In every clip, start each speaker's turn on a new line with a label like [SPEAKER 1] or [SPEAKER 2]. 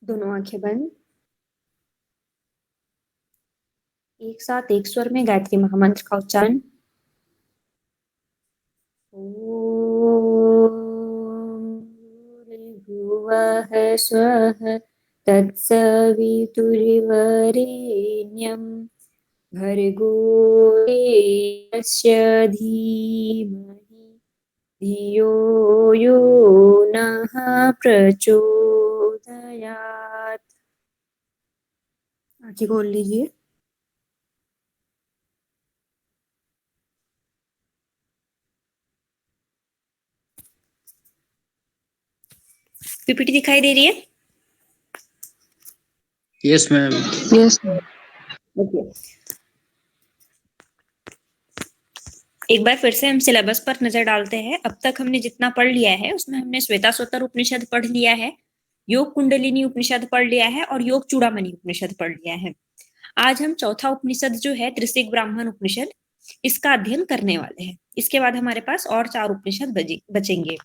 [SPEAKER 1] दोनों आंखें बंद। एक साथ एक स्वर में गायत्री महामंत्र का उच्चारण। ओम भूर्भुवः स्वः तत्सवितुर्वरेण्यं भर्गो देवस्य धीमहि धियो यो नः प्रचोदयात्। आंखें खोल लीजिए। पीपीटी दिखाई दे रही है?
[SPEAKER 2] Yes ma'am.
[SPEAKER 1] Yes ma'am. Okay, एक बार फिर से हम सिलेबस पर नजर डालते हैं। अब तक हमने जितना पढ़ लिया है उसमें हमने श्वेताश्वतर उपनिषद पढ़ लिया है, योग कुंडलिनी उपनिषद पढ़ लिया है और योग चूड़ामणि उपनिषद पढ़ लिया है। आज हम चौथा उपनिषद जो है त्रिशिक ब्राह्मण उपनिषद, इसका अध्ययन करने वाले हैं। इसके बाद हमारे पास और 4 उपनिषद बचेंगे।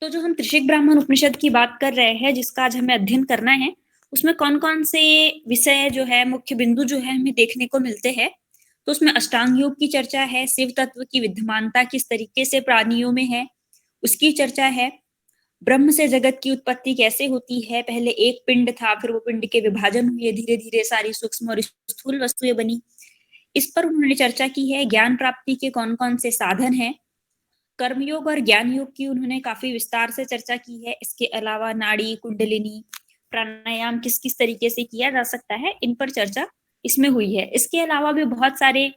[SPEAKER 1] तो जो हम त्रिशिक ब्राह्मण उपनिषद की बात कर रहे हैं, जिसका आज हमें अध्ययन करना है, उसमें कौन कौन से विषय जो है, मुख्य बिंदु जो है हमें देखने को मिलते हैं। तो उसमें अष्टांग योग की चर्चा है, शिव तत्व की विद्यमानता किस तरीके से प्राणियों में है उसकी चर्चा है, ब्रह्म से जगत की उत्पत्ति कैसे होती है, पहले एक पिंड था, फिर वो पिंड के विभाजन हुए, धीरे धीरे सारी सूक्ष्म और स्थूल वस्तुएं बनी, इस पर उन्होंने चर्चा की है। ज्ञान प्राप्ति के कौन कौन से साधन हैं, कर्मयोग और ज्ञान योग की उन्होंने काफी विस्तार से चर्चा की है। इसके अलावा नाड़ी, कुंडलिनी, प्राणायाम किस किस तरीके से किया जा सकता है, इन पर चर्चा इसमें हुई है। इसके अलावा भी बहुत सारे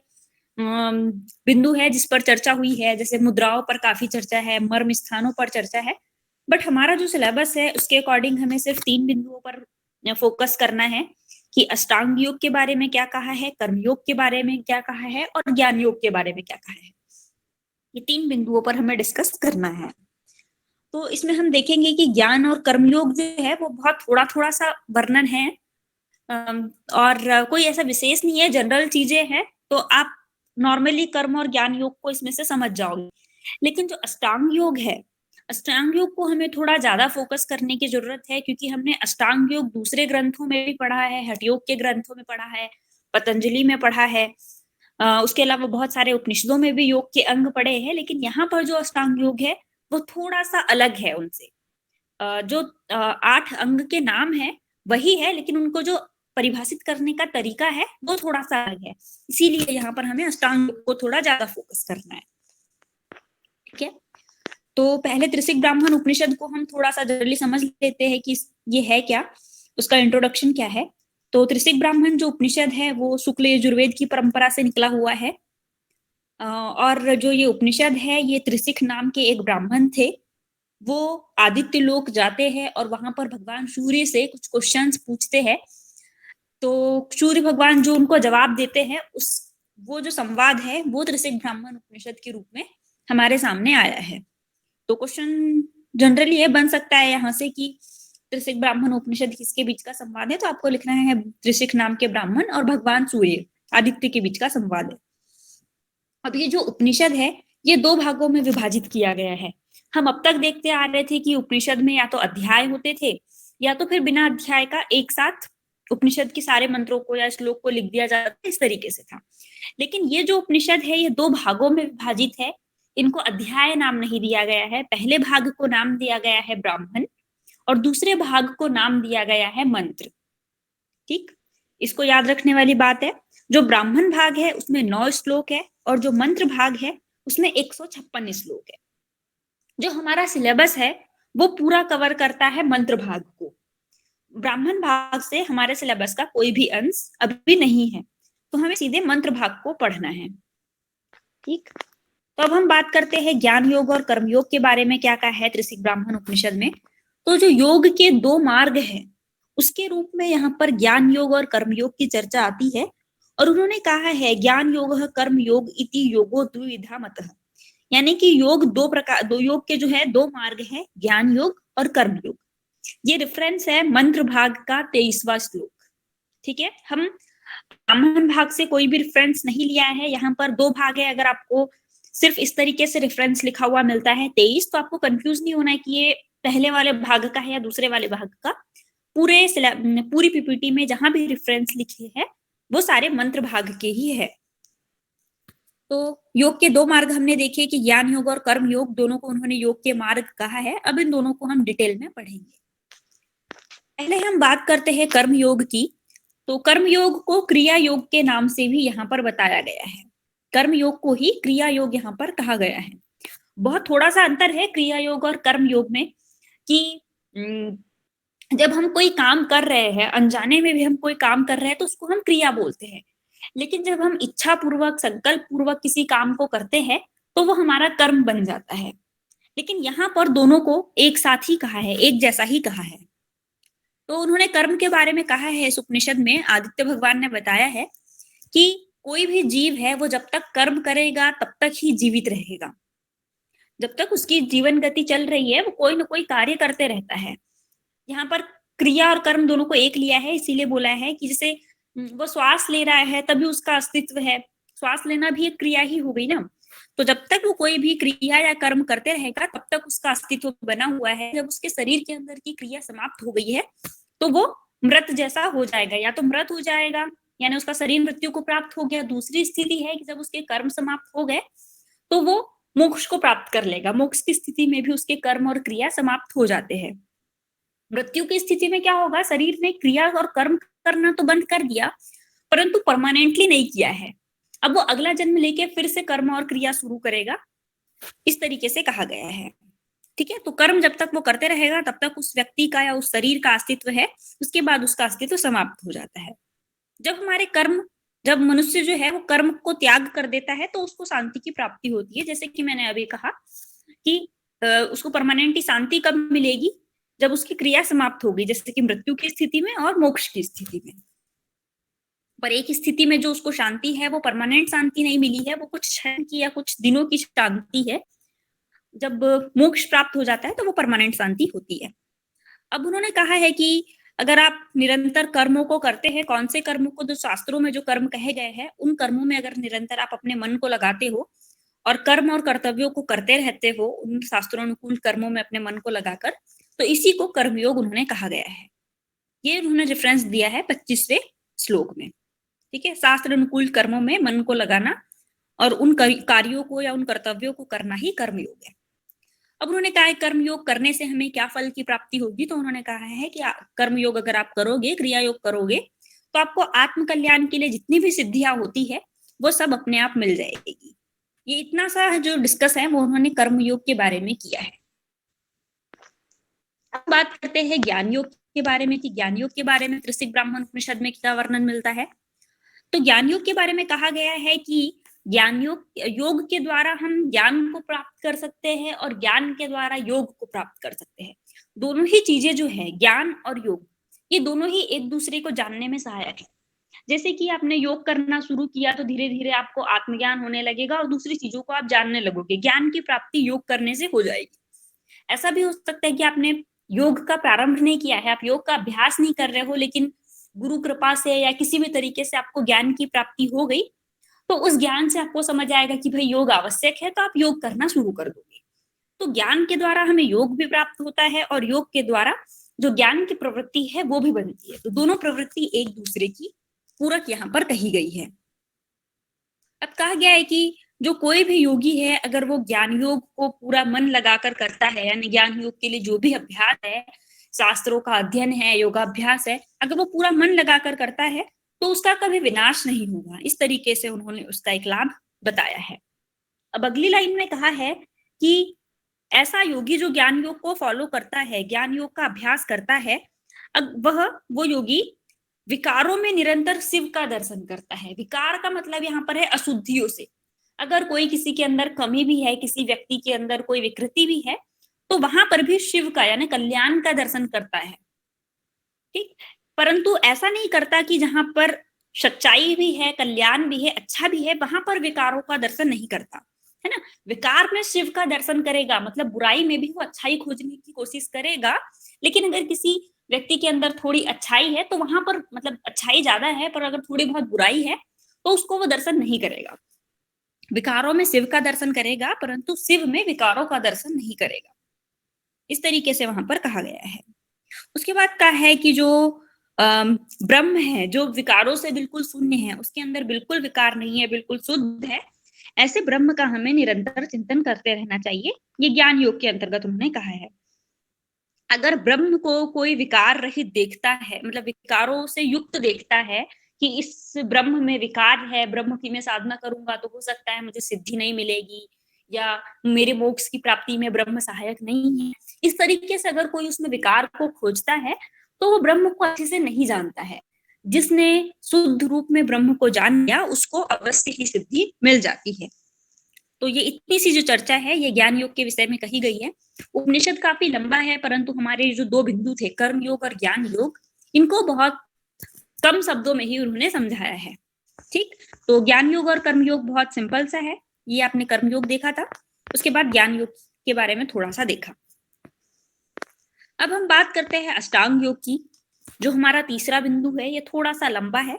[SPEAKER 1] बिंदु है जिस पर चर्चा हुई है, जैसे मुद्राओं पर काफी चर्चा है, मर्म स्थानों पर चर्चा है। बट हमारा जो सिलेबस है उसके अकॉर्डिंग हमें सिर्फ 3 बिंदुओं पर फोकस करना है कि अष्टांग योग के बारे में क्या कहा है, कर्मयोग के बारे में क्या कहा है और ज्ञान योग के बारे में क्या कहा है। ये 3 बिंदुओं पर हमें डिस्कस करना है। तो इसमें हम देखेंगे कि ज्ञान और कर्मयोग जो है वो बहुत थोड़ा थोड़ा सा वर्णन है, और कोई ऐसा विशेष नहीं है, जनरल चीजें हैं। तो आप नॉर्मली कर्म और ज्ञान योग को इसमें से समझ जाओगे। लेकिन जो अष्टांग योग है, अष्टांग योग को हमें थोड़ा ज्यादा फोकस करने की जरूरत है, क्योंकि हमने अष्टांग योग दूसरे ग्रंथों में भी पढ़ा है, हठ योग के ग्रंथों में पढ़ा है, पतंजलि में पढ़ा है, उसके अलावा बहुत सारे उपनिषदों में भी योग के अंग पढ़े हैं। लेकिन यहाँ पर जो अष्टांग योग है वो थोड़ा सा अलग है उनसे। जो 8 अंग के नाम है वही है, लेकिन उनको जो परिभाषित करने का तरीका है वो थोड़ा सा अलग है। इसीलिए यहाँ पर हमें अष्टांग योग को थोड़ा ज्यादा फोकस करना है। ठीक है, तो पहले त्रिशिक ब्राह्मण उपनिषद को हम थोड़ा सा जनरली समझ लेते हैं कि ये है क्या, उसका इंट्रोडक्शन क्या है। तो त्रिशिक ब्राह्मण जो उपनिषद है वो शुक्ल यजुर्वेद की परंपरा से निकला हुआ है। और जो ये उपनिषद है ये त्रिशिक नाम के एक ब्राह्मण थे, वो आदित्य लोक जाते हैं और वहां पर भगवान सूर्य से कुछ क्वेश्चंस पूछते हैं। तो सूर्य भगवान जो उनको जवाब देते हैं, उस वो जो संवाद है वो त्रिशिक ब्राह्मण उपनिषद के रूप में हमारे सामने आया है। तो क्वेश्चन जनरली ये बन सकता है यहाँ से कि त्रिशिक ब्राह्मण उपनिषद किसके बीच का संवाद है, तो आपको लिखना है त्रिशिक नाम के ब्राह्मण और भगवान सूर्य आदित्य के बीच का संवाद है। अब ये जो उपनिषद है ये 2 भागों में विभाजित किया गया है। हम अब तक देखते आ रहे थे कि उपनिषद में या तो अध्याय होते थे या तो फिर बिना अध्याय का एक साथ उपनिषद के सारे मंत्रों को या श्लोक को लिख दिया जाता, इस तरीके से था। लेकिन ये जो उपनिषद है ये 2 भागों में विभाजित है। इनको अध्याय नाम नहीं दिया गया है। पहले भाग को नाम दिया गया है ब्राह्मण और दूसरे भाग को नाम दिया गया है मंत्र। ठीक, इसको याद रखने वाली बात है। जो ब्राह्मण भाग है उसमें 9 श्लोक है और जो मंत्र भाग है उसमें 156 श्लोक है। जो हमारा सिलेबस है वो पूरा कवर करता है मंत्र भाग को। ब्राह्मण भाग से हमारे सिलेबस का कोई भी अंश अभी नहीं है, तो हमें सीधे मंत्र भाग को पढ़ना है। ठीक, तो अब हम बात करते हैं ज्ञान योग और कर्म योग के बारे में क्या कहा है त्रिशिक ब्राह्मण उपनिषद में। तो जो योग के 2 मार्ग हैं उसके रूप में यहाँ पर ज्ञान योग और कर्म योग की चर्चा आती है। और उन्होंने कहा है ज्ञान योग कर्म योग इति योगो द्विविधा मतः, यानी कि योग 2 प्रकार, 2 योग के जो है 2 मार्ग है, ज्ञान योग और कर्म योग। ये रेफरेंस है मंत्र भाग का 23वां श्लोक। ठीक है, हम ब्राह्मण भाग से कोई भी रेफरेंस नहीं लिया है। यहाँ पर 2 भाग है। अगर आपको सिर्फ इस तरीके से रेफरेंस लिखा हुआ मिलता है 23, तो आपको कंफ्यूज नहीं होना है कि ये पहले वाले भाग का है या दूसरे वाले भाग का। पूरी पीपीटी में जहां भी रेफरेंस लिखे हैं वो सारे मंत्र भाग के ही है। तो योग के 2 मार्ग हमने देखे कि ज्ञान योग और कर्म योग, दोनों को उन्होंने योग के मार्ग कहा है। अब इन दोनों को हम डिटेल में पढ़ेंगे। पहले हम बात करते हैं कर्म योग की। तो कर्म योग को क्रिया योग के नाम से भी यहाँ पर बताया गया है। कर्म योग को ही क्रिया योग यहाँ पर कहा गया है। बहुत थोड़ा सा अंतर है क्रिया योग और कर्म योग में कि जब हम कोई काम कर रहे हैं, अनजाने में भी हम कोई काम कर रहे हैं, तो उसको हम क्रिया बोलते हैं। लेकिन जब हम इच्छा पूर्वक, संकल्प पूर्वक किसी काम को करते हैं तो वो हमारा कर्म बन जाता है। लेकिन यहाँ पर दोनों को एक साथ ही कहा है, एक जैसा ही कहा है। तो उन्होंने कर्म के बारे में कहा है इस उपनिषद में, आदित्य भगवान ने बताया है कि कोई भी जीव है वो जब तक कर्म करेगा तब तक ही जीवित रहेगा। जब तक उसकी जीवन गति चल रही है वो कोई ना कोई कार्य करते रहता है। यहाँ पर क्रिया और कर्म दोनों को एक लिया है, इसीलिए बोला है कि जैसे वो श्वास ले रहा है तभी उसका अस्तित्व है। श्वास लेना भी एक क्रिया ही हो गई ना। तो जब तक वो कोई भी क्रिया या कर्म करते रहेगा तब तक उसका अस्तित्व बना हुआ है। जब उसके शरीर के अंदर की क्रिया समाप्त हो गई है तो वो मृत जैसा हो जाएगा, या तो मृत हो जाएगा यानी उसका शरीर मृत्यु को प्राप्त हो गया। दूसरी स्थिति है कि जब उसके कर्म समाप्त हो गए तो वो मोक्ष को प्राप्त कर लेगा। मोक्ष की स्थिति में भी उसके कर्म और क्रिया समाप्त हो जाते हैं। मृत्यु की स्थिति में क्या होगा, शरीर ने क्रिया और कर्म करना तो बंद कर दिया परंतु परमानेंटली नहीं किया है। अब वो अगला जन्म लेके फिर से कर्म और क्रिया शुरू करेगा, इस तरीके से कहा गया है। ठीक है, तो कर्म जब तक वो करते रहेगा तब तक उस व्यक्ति का या उस शरीर का अस्तित्व है, उसके बाद उसका अस्तित्व समाप्त हो जाता है। जब मनुष्य जो है वो कर्म को त्याग कर देता है तो उसको शांति की प्राप्ति होती है। जैसे कि मैंने अभी कहा कि उसको परमानेंटली शांति कब मिलेगी, जब उसकी क्रिया समाप्त होगी, जैसे कि मृत्यु की स्थिति में और मोक्ष की स्थिति में। पर एक स्थिति में जो उसको शांति है वो परमानेंट शांति नहीं मिली है, वो कुछ क्षण की या कुछ दिनों की शांति है। जब मोक्ष प्राप्त हो जाता है तो वो परमानेंट शांति होती है। अब उन्होंने कहा है कि अगर आप निरंतर कर्मों को करते हैं, कौन से कर्मों को, जो शास्त्रों में जो कर्म कहे गए हैं उन कर्मों में अगर निरंतर आप अपने मन को लगाते हो और कर्म और कर्तव्यों को करते रहते हो, उन शास्त्रोनुकूल कर्मों में अपने मन को लगाकर, तो इसी को कर्मयोग उन्होंने कहा गया है। ये उन्होंने रेफरेंस दिया है 25वें श्लोक में। ठीक है, शास्त्र अनुकूल कर्मों में मन को लगाना और उन कार्यों को या उन कर्तव्यों को करना ही कर्मयोग है। अब उन्होंने कहा है कर्मयोग करने से हमें क्या फल की प्राप्ति होगी। तो उन्होंने कहा है कि कर्मयोग अगर आप करोगे, क्रिया योग करोगे, तो आपको आत्म कल्याण के लिए जितनी भी सिद्धियां होती है वो सब अपने आप मिल जाएगी। ये इतना सा जो डिस्कस है वो उन्होंने कर्मयोग के बारे में किया है। अब बात करते हैं ज्ञान योग के बारे में कि ज्ञान योग के बारे में त्रिशिक ब्राह्मण उपनिषद में क्या वर्णन मिलता है। तो ज्ञान योग के बारे में कहा गया है कि ज्ञान योग के द्वारा हम ज्ञान को प्राप्त कर सकते हैं और ज्ञान के द्वारा योग को प्राप्त कर सकते हैं। दोनों ही चीजें जो है, ज्ञान और योग, ये दोनों ही एक दूसरे को जानने में सहायक है। जैसे कि आपने योग करना शुरू किया तो धीरे धीरे आपको आत्मज्ञान होने लगेगा और दूसरी चीजों को आप जानने लगोगे। ज्ञान की प्राप्ति योग करने से हो जाएगी। ऐसा भी हो सकता है कि आपने योग का प्रारंभ नहीं किया है, आप योग का अभ्यास नहीं कर रहे हो, लेकिन गुरु कृपा से या किसी भी तरीके से आपको ज्ञान की प्राप्ति हो गई, तो उस ज्ञान से आपको समझ आएगा कि भाई योग आवश्यक है, तो आप योग करना शुरू कर दोगे। तो ज्ञान के द्वारा हमें योग भी प्राप्त होता है और योग के द्वारा जो ज्ञान की प्रवृत्ति है वो भी बनती है। तो दोनों प्रवृत्ति एक दूसरे की पूरक यहाँ पर कही गई है। अब कहा गया है कि जो कोई भी योगी है, अगर वो ज्ञान योग को पूरा मन लगाकर करता है, यानी ज्ञान योग के लिए जो भी अभ्यास है, शास्त्रों का अध्ययन है, योगाभ्यास है, अगर वो पूरा मन लगाकर करता है तो उसका कभी विनाश नहीं होगा। इस तरीके से उन्होंने उसका एक लाभ बताया है। अब अगली लाइन में कहा है कि ऐसा योगी जो ज्ञान योग को फॉलो करता है, ज्ञान योग का अभ्यास करता है, वो योगी विकारों में निरंतर शिव का दर्शन करता है। विकार का मतलब यहाँ पर है अशुद्धियों से। अगर कोई किसी के अंदर कमी भी है, किसी व्यक्ति के अंदर कोई विकृति भी है, तो वहां पर भी शिव का यानी कल्याण का दर्शन करता है। ठीक, परंतु ऐसा नहीं करता कि जहां पर सच्चाई भी है, कल्याण भी है, अच्छा भी है, वहां पर विकारों का दर्शन नहीं करता है ना। विकार में शिव का दर्शन करेगा, मतलब बुराई में भी वो अच्छाई खोजने की कोशिश करेगा। लेकिन अगर किसी व्यक्ति के अंदर थोड़ी अच्छाई है तो वहां पर, मतलब अच्छाई ज्यादा है पर अगर थोड़ी बहुत बुराई है तो उसको वो दर्शन नहीं करेगा। विकारों में शिव का दर्शन करेगा परंतु शिव में विकारों का दर्शन नहीं करेगा। इस तरीके से वहां पर कहा गया है। उसके बाद का है कि जो ब्रह्म है, जो विकारों से बिल्कुल शून्य है, उसके अंदर बिल्कुल विकार नहीं है, बिल्कुल शुद्ध है, ऐसे ब्रह्म का हमें निरंतर चिंतन करते रहना चाहिए। ये ज्ञान योग के अंतर्गत उन्होंने कहा है। अगर ब्रह्म को कोई विकार रहित देखता है, मतलब विकारों से युक्त देखता है कि इस ब्रह्म में विकार है, ब्रह्म की मैं साधना करूंगा तो हो सकता है मुझे सिद्धि नहीं मिलेगी, या मेरे मोक्ष की प्राप्ति में ब्रह्म सहायक नहीं है, इस तरीके से अगर कोई उसमें विकार को खोजता है तो वो ब्रह्म को अच्छे से नहीं जानता है। जिसने शुद्ध रूप में ब्रह्म को जान लिया उसको अवश्य ही सिद्धि मिल जाती है। तो ये इतनी सी जो चर्चा है ये ज्ञान योग के विषय में कही गई है। उपनिषद काफी लंबा है, परंतु हमारे जो दो बिंदु थे, कर्म योग और ज्ञान योग, इनको बहुत कम शब्दों में ही उन्होंने समझाया है। ठीक, तो ज्ञान योग और कर्म योग बहुत सिंपल सा है। ये आपने कर्म योग देखा था, उसके बाद ज्ञान योग के बारे में थोड़ा सा देखा। अब हम बात करते हैं अष्टांग योग की, जो हमारा तीसरा बिंदु है। ये थोड़ा सा लंबा है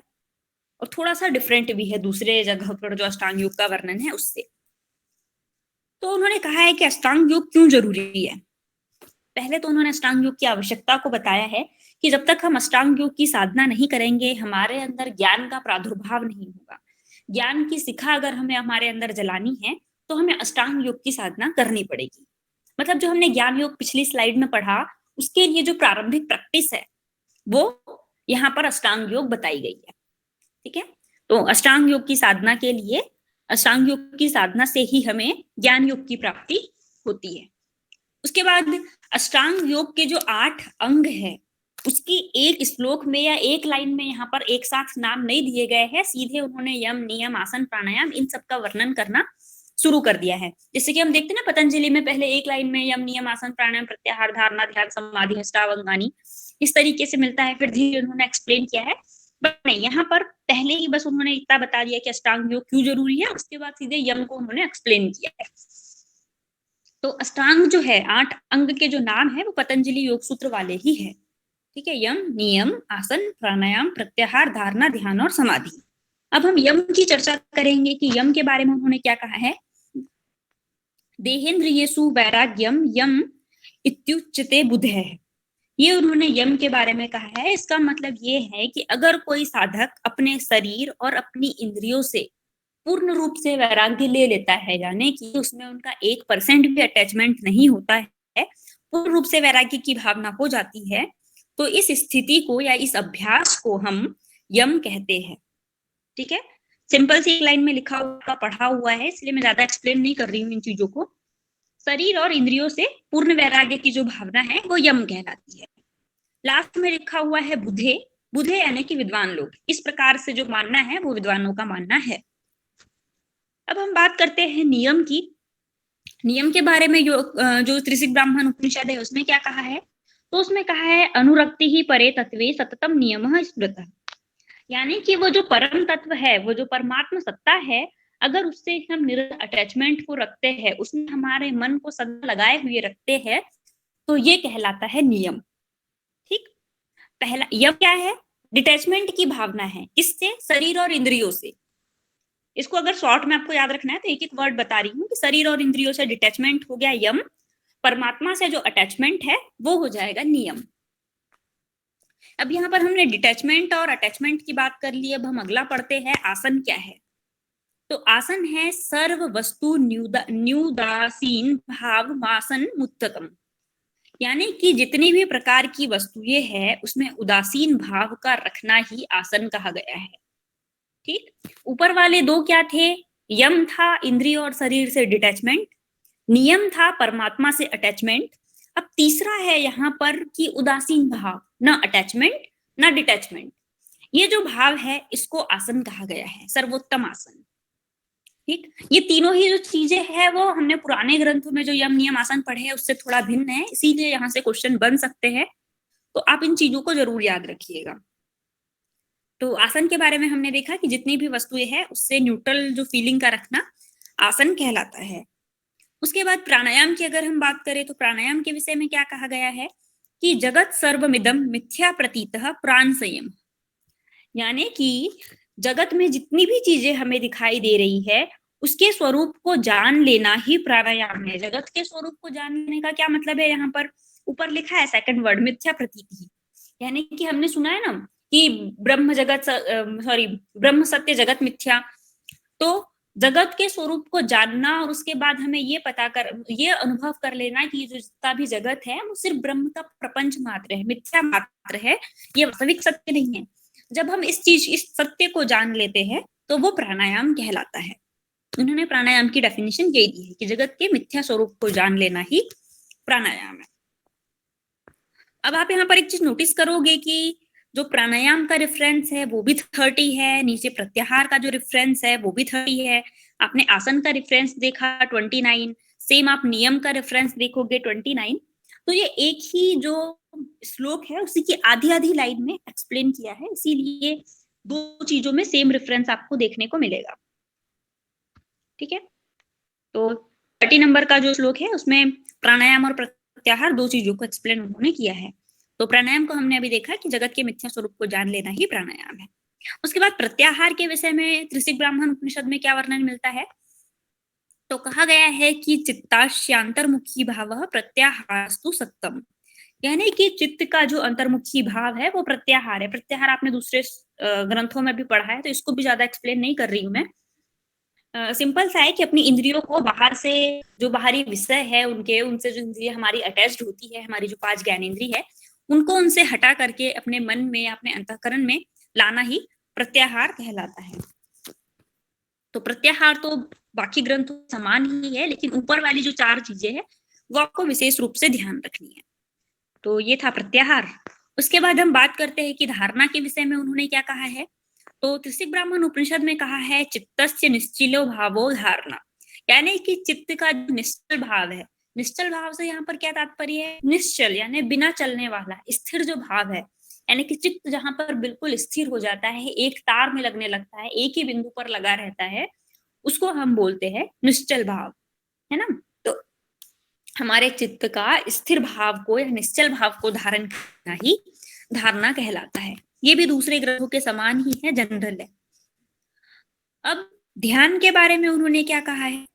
[SPEAKER 1] और थोड़ा सा डिफरेंट भी है दूसरे जगह पर जो अष्टांग योग का वर्णन है उससे। तो उन्होंने कहा है कि अष्टांग योग क्यों जरूरी है। पहले तो उन्होंने अष्टांग योग की आवश्यकता को बताया है कि जब तक हम अष्टांग योग की साधना नहीं करेंगे, हमारे अंदर ज्ञान का प्रादुर्भाव नहीं होगा। ज्ञान की शिखा अगर हमें हमारे अंदर जलानी है तो हमें अष्टांग योग की साधना करनी पड़ेगी। मतलब जो हमने ज्ञान योग पिछली स्लाइड में पढ़ा, उसके लिए जो प्रारंभिक प्रैक्टिस है वो यहाँ पर अष्टांग योग बताई गई है। ठीक है, तो अष्टांग योग की साधना के लिए, अष्टांग योग की साधना से ही हमें ज्ञान योग की प्राप्ति होती है। उसके बाद अष्टांग योग के जो 8 अंग है, उसकी एक श्लोक में या एक लाइन में यहाँ पर एक साथ नाम नहीं दिए गए हैं। सीधे उन्होंने यम, नियम, आसन, प्राणायाम इन सब का वर्णन करना शुरू कर दिया है। जैसे कि हम देखते हैं ना, पतंजलि में पहले एक लाइन में यम, नियम, आसन, प्राणायाम, प्रत्याहार, धारणा, ध्यान, समाधि, अष्टावंगानी, इस तरीके से मिलता है। फिर धीरे उन्होंने एक्सप्लेन किया है, बट नहीं, यहाँ पर पहले ही बस उन्होंने इतना बता दिया कि अष्टांग योग क्यों जरूरी है, उसके बाद सीधे यम को उन्होंने एक्सप्लेन किया है। तो अष्टांग जो है, 8 अंग के जो नाम है वो पतंजलि योग सूत्र वाले ही है। ठीक है, यम, नियम, आसन, प्राणायाम, प्रत्याहार, धारणा, ध्यान और समाधि। अब हम यम की चर्चा करेंगे कि यम के बारे में उन्होंने क्या कहा है। देहेंद्रियेषु वैराग्यम यम इत्युच्यते बुधः। ये उन्होंने यम के बारे में कहा है। इसका मतलब ये है कि अगर कोई साधक अपने शरीर और अपनी इंद्रियों से पूर्ण रूप से वैराग्य ले लेता है, यानी कि उसमें उनका 1% भी अटैचमेंट नहीं होता है, पूर्ण रूप से वैराग्य की भावना हो जाती है, तो इस स्थिति को या इस अभ्यास को हम यम कहते हैं। ठीक है, सिंपल सी एक लाइन में लिखा हुआ पढ़ा हुआ है, इसलिए मैं ज्यादा एक्सप्लेन नहीं कर रही हूँ इन चीजों को। शरीर और इंद्रियों से पूर्ण वैराग्य की जो भावना है वो यम कहलाती है। लास्ट में लिखा हुआ है बुधे। बुधे यानी कि विद्वान लोग, इस प्रकार से जो मानना है वो विद्वानों का मानना है। अब हम बात करते हैं नियम की। नियम के बारे में जो त्रिशिक ब्राह्मण उपनिषद है उसमें क्या कहा है, तो उसमें कहा है अनुरक्ति ही परे तत्वे सततम नियमः स्मृतः। यानी कि वो जो परम तत्व है, वो जो परमात्मा सत्ता है, अगर उससे हम निरंतर अटैचमेंट को रखते हैं, उसमें हमारे मन को सदा लगाए हुए रखते हैं, तो ये कहलाता है नियम। ठीक, पहला यम क्या है, डिटैचमेंट की भावना है, किससे, शरीर और इंद्रियों से। इसको अगर शॉर्ट में आपको याद रखना है तो एक एक वर्ड बता रही हूँ कि शरीर और इंद्रियों से डिटैचमेंट हो गया यम, परमात्मा से जो अटैचमेंट है वो हो जाएगा नियम। अब यहाँ पर हमने डिटैचमेंट और अटैचमेंट की बात कर ली, अब हम अगला पढ़ते हैं आसन क्या है। तो आसन है सर्व वस्तु न्यूदासीन भाव मासन मुत्तकम। यानी कि जितनी भी प्रकार की वस्तुएं हैं उसमें उदासीन भाव का रखना ही आसन कहा गया है। ठीक, ऊपर वाले दो क्या थे, यम था इंद्रिय और शरीर से डिटैचमेंट, नियम था परमात्मा से अटैचमेंट। अब तीसरा है यहाँ पर कि उदासीन भाव, ना अटैचमेंट ना डिटैचमेंट, ये जो भाव है इसको आसन कहा गया है, सर्वोत्तम आसन। ठीक, ये तीनों ही जो चीजें हैं वो हमने पुराने ग्रंथों में जो यम, नियम, आसन पढ़े हैं उससे थोड़ा भिन्न है, इसीलिए यहाँ से क्वेश्चन बन सकते हैं, तो आप इन चीजों को जरूर याद रखिएगा। तो आसन के बारे में हमने देखा कि जितनी भी वस्तुएं हैं उससे न्यूट्रल जो फीलिंग का रखना आसन कहलाता है। उसके बाद प्राणायाम की अगर हम बात करें तो प्राणायाम के विषय में क्या कहा गया है कि जगत सर्वमिदम मिथ्या प्रतीतः प्राण संयम। यानी कि जगत में जितनी भी चीजें हमें दिखाई दे रही है उसके स्वरूप को जान लेना ही प्राणायाम है। जगत के स्वरूप को जानने का क्या मतलब है यहाँ पर, ऊपर लिखा है सेकंड वर्ड मिथ्या प्रतीति, यानी कि हमने सुना है ना कि ब्रह्म जगत सॉरी ब्रह्म सत्य जगत मिथ्या। तो जगत के स्वरूप को जानना और उसके बाद हमें ये अनुभव कर लेना कि जो जितना भी जगत है वो सिर्फ ब्रह्म का प्रपंच मात्र है, मिथ्या मात्र है, ये वास्तविक सत्य नहीं है। जब हम इस सत्य को जान लेते हैं तो वो प्राणायाम कहलाता है। उन्होंने प्राणायाम की डेफिनेशन यही दी है कि जगत के मिथ्या स्वरूप को जान लेना ही प्राणायाम है। अब आप यहाँ पर एक चीज नोटिस करोगे कि जो प्राणायाम का रेफरेंस है वो भी 30 है, नीचे प्रत्याहार का जो रेफरेंस है वो भी 30 है, आपने आसन का रेफरेंस देखा 29, सेम आप नियम का रेफरेंस देखोगे 29। तो ये एक ही जो श्लोक है उसी की आधी आधी लाइन में एक्सप्लेन किया है, इसीलिए दो चीजों में सेम रेफरेंस आपको देखने को मिलेगा। ठीक है, तो 30 नंबर का जो श्लोक है उसमें प्राणायाम और प्रत्याहार दो चीजों को एक्सप्लेन उन्होंने किया है। तो प्राणायाम को हमने अभी देखा कि जगत के मिथ्या स्वरूप को जान लेना ही प्राणायाम है। उसके बाद प्रत्याहार के विषय में त्रिशिक ब्राह्मण उपनिषद में क्या वर्णन मिलता है, तो कहा गया है कि चित्ताश्यांतर्मुखी भाव प्रत्याहारस्तु सत्यम, यानी कि चित्त का जो अंतर्मुखी भाव है वो प्रत्याहार है। प्रत्याहार आपने दूसरे ग्रंथों में भी पढ़ा है, तो इसको भी ज्यादा एक्सप्लेन नहीं कर रही हूं मैं। सिंपल सा है कि अपनी इंद्रियों को बाहर से जो बाहरी विषय है उनसे जो इंद्रिय हमारी अटैच्ड होती है, हमारी जो 5 ज्ञानेंद्रिय है उनको उनसे हटा करके अपने मन में अपने अंतःकरण में लाना ही प्रत्याहार कहलाता है। तो प्रत्याहार तो बाकी ग्रंथों समान ही है, लेकिन ऊपर वाली जो 4 चीजें हैं वो आपको विशेष रूप से ध्यान रखनी है। तो ये था प्रत्याहार। उसके बाद हम बात करते हैं कि धारणा के विषय में उन्होंने क्या कहा है। तो त्रिशिक ब्राह्मण उपनिषद में कहा है चित्तस्य निश्चिलो भावो धारणा, यानी कि चित्त का जो निश्चल भाव है, निश्चल भाव से यहाँ पर क्या तात्पर्य है, निश्चल यानी बिना चलने वाला स्थिर जो भाव है, यानी कि चित्त जहां पर बिल्कुल स्थिर हो जाता है, एक तार में लगने लगता है, एक ही बिंदु पर लगा रहता है, उसको हम बोलते हैं निश्चल भाव, है ना। तो हमारे चित्त का स्थिर भाव को या निश्चल भाव को धारण करना ही धारणा कहलाता है। ये भी दूसरे ग्रहों के समान ही है, जनरल है। अब ध्यान के बारे में उन्होंने क्या कहा है,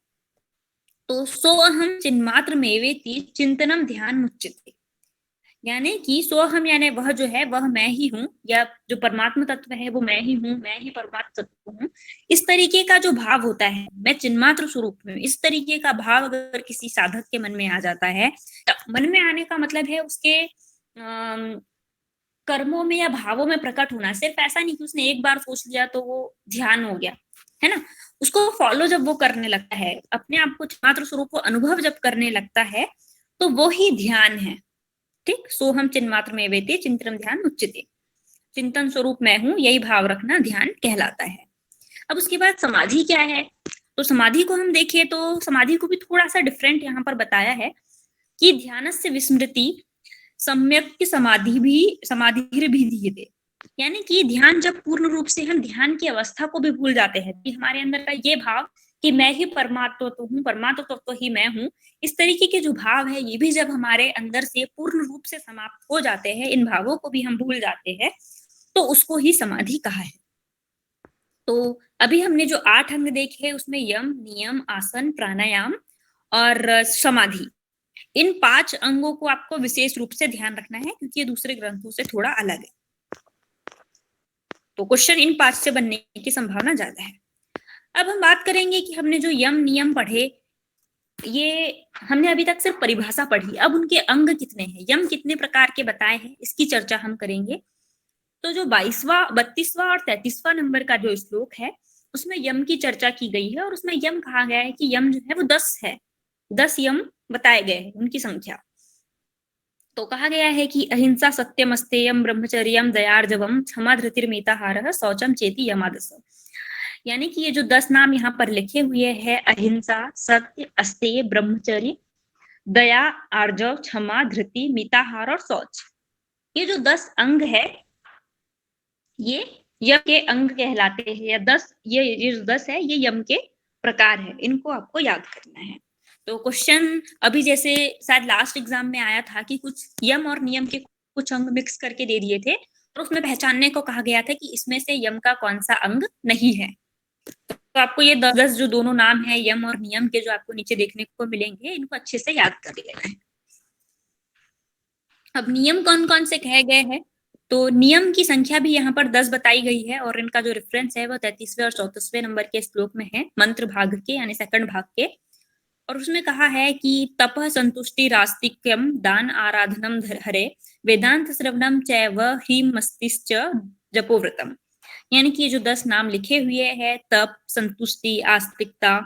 [SPEAKER 1] तो सोहम चिन्मात्र मेवेति चिंतनम ध्यान मुच्यते, यानी कि सोहम यानी वह जो है वह मैं ही हूँ, या जो परमात्मा तत्व है वो मैं ही हूँ, मैं ही परमात्मा तत्व हूँ, इस तरीके का जो भाव होता है, मैं चिन्मात्र स्वरूप में, इस तरीके का भाव अगर किसी साधक के मन में आ जाता है, तो मन में आने का मतलब है उसके कर्मों में या भावों में प्रकट होना। सिर्फ ऐसा नहीं कि उसने एक बार सोच लिया तो वो ध्यान हो गया, है ना। उसको फॉलो जब वो करने लगता है, अपने आप को मात्र स्वरूप को अनुभव जब करने लगता है, तो वो ही ध्यान है। ठीक, सोहम चिन्मात्र में वेते चिंतन ध्यान उच्चते, चिंतन स्वरूप मैं हूं, यही भाव रखना ध्यान कहलाता है। अब उसके बाद समाधि क्या है, तो समाधि को हम देखें तो समाधि को भी थोड़ा सा डिफरेंट यहाँ पर बताया है कि ध्यान से विस्मृति सम्यक समाधि भी दीयते, यानी कि ध्यान जब पूर्ण रूप से हम ध्यान की अवस्था को भी भूल जाते हैं कि हमारे अंदर का ये भाव कि मैं ही परमात्मा तो हूँ, परमात्मा तो ही मैं हूँ, इस तरीके के जो भाव है ये भी जब हमारे अंदर से पूर्ण रूप से समाप्त हो जाते हैं, इन भावों को भी हम भूल जाते हैं, तो उसको ही समाधि कहा है। तो अभी हमने जो 8 अंग देखे उसमें यम, नियम, आसन, प्राणायाम और समाधि, इन 5 अंगों को आपको विशेष रूप से ध्यान रखना है क्योंकि ये दूसरे ग्रंथों से थोड़ा अलग है। तो क्वेश्चन इन 5 से बनने की संभावना ज्यादा है। अब हम बात करेंगे कि हमने जो यम नियम पढ़े, ये हमने अभी तक सिर्फ परिभाषा पढ़ी, अब उनके अंग कितने हैं, यम कितने प्रकार के बताए हैं, इसकी चर्चा हम करेंगे। तो जो 22वां, 32वां और 33वां नंबर का जो श्लोक है उसमें यम की चर्चा की गई है, और उसमें यम कहा गया है कि यम जो है वो 10 है, 10 यम बताए गए हैं, उनकी संख्या। तो कहा गया है कि अहिंसा, सत्यम, अस्तेयम, ब्रह्मचर्यम, दयार्जवम, क्षमा, धृतिर्मिताहारः, शौचम चेति यमादस, यानी कि ये जो 10 नाम यहाँ पर लिखे हुए हैं, अहिंसा, सत्य, अस्तेय, ब्रह्मचर्य, दया, आर्जव, क्षमा, धृति, मिताहार और शौच, ये जो 10 अंग है ये यम के अंग कहलाते हैं, या 10 ये 10 है ये यम के प्रकार है, इनको आपको याद करना है। तो क्वेश्चन अभी जैसे शायद लास्ट एग्जाम में आया था कि कुछ यम और नियम के कुछ अंग मिक्स करके दे दिए थे और उसमें पहचानने को कहा गया था कि इसमें से यम का कौन सा अंग नहीं है। तो आपको ये 10 जो दोनों नाम है यम और नियम के, जो आपको नीचे देखने को मिलेंगे, इनको अच्छे से याद कर लेना है। अब नियम कौन कौन से कहे गए हैं, तो नियम की संख्या भी यहाँ पर 10 बताई गई है और इनका जो रेफरेंस है वो 33वें और 34वें नंबर के श्लोक में है, मंत्र भाग के यानी सेकंड भाग के। और उसमें कहा है कि तपः संतुष्टि रास्तिक्यम दान आराधनम हरे वेदांत श्रवणम चैव ह्रीम मस्तिश्च जपोव्रतम। यानी कि ये जो 10 नाम लिखे हुए हैं, तप, संतुष्टि, आस्तिकता,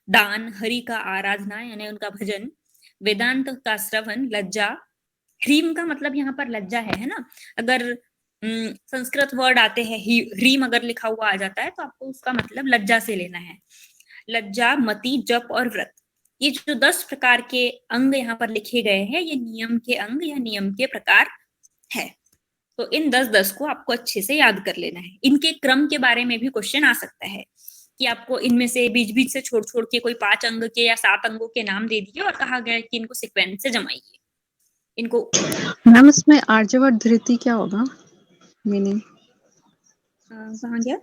[SPEAKER 1] दान, हरि का आराधना यानी उनका भजन, वेदांत का श्रवण, लज्जा, ह्रीम का मतलब यहाँ पर लज्जा है ना। अगर संस्कृत वर्ड आते हैं ह्रीम अगर लिखा हुआ आ जाता है तो आपको उसका मतलब लज्जा से लेना है। लज्जा, मति, जप और व्रत, ये जो 10 प्रकार के अंग यहाँ पर लिखे गए हैं, ये नियम के अंग या नियम के प्रकार है। तो इन 10-10 को आपको अच्छे से याद कर लेना है। इनके क्रम के बारे में भी क्वेश्चन आ सकता है कि आपको इनमें से बीच बीच से छोड़ छोड़ के कोई 5 अंग के या 7 अंगों के नाम दे दिए और कहा गया कि इनको सीक्वेंस से जमाइए इनको।
[SPEAKER 2] मैम इसमें आर्जव और धृति क्या होगा मीनिंग?
[SPEAKER 1] कहाँ गया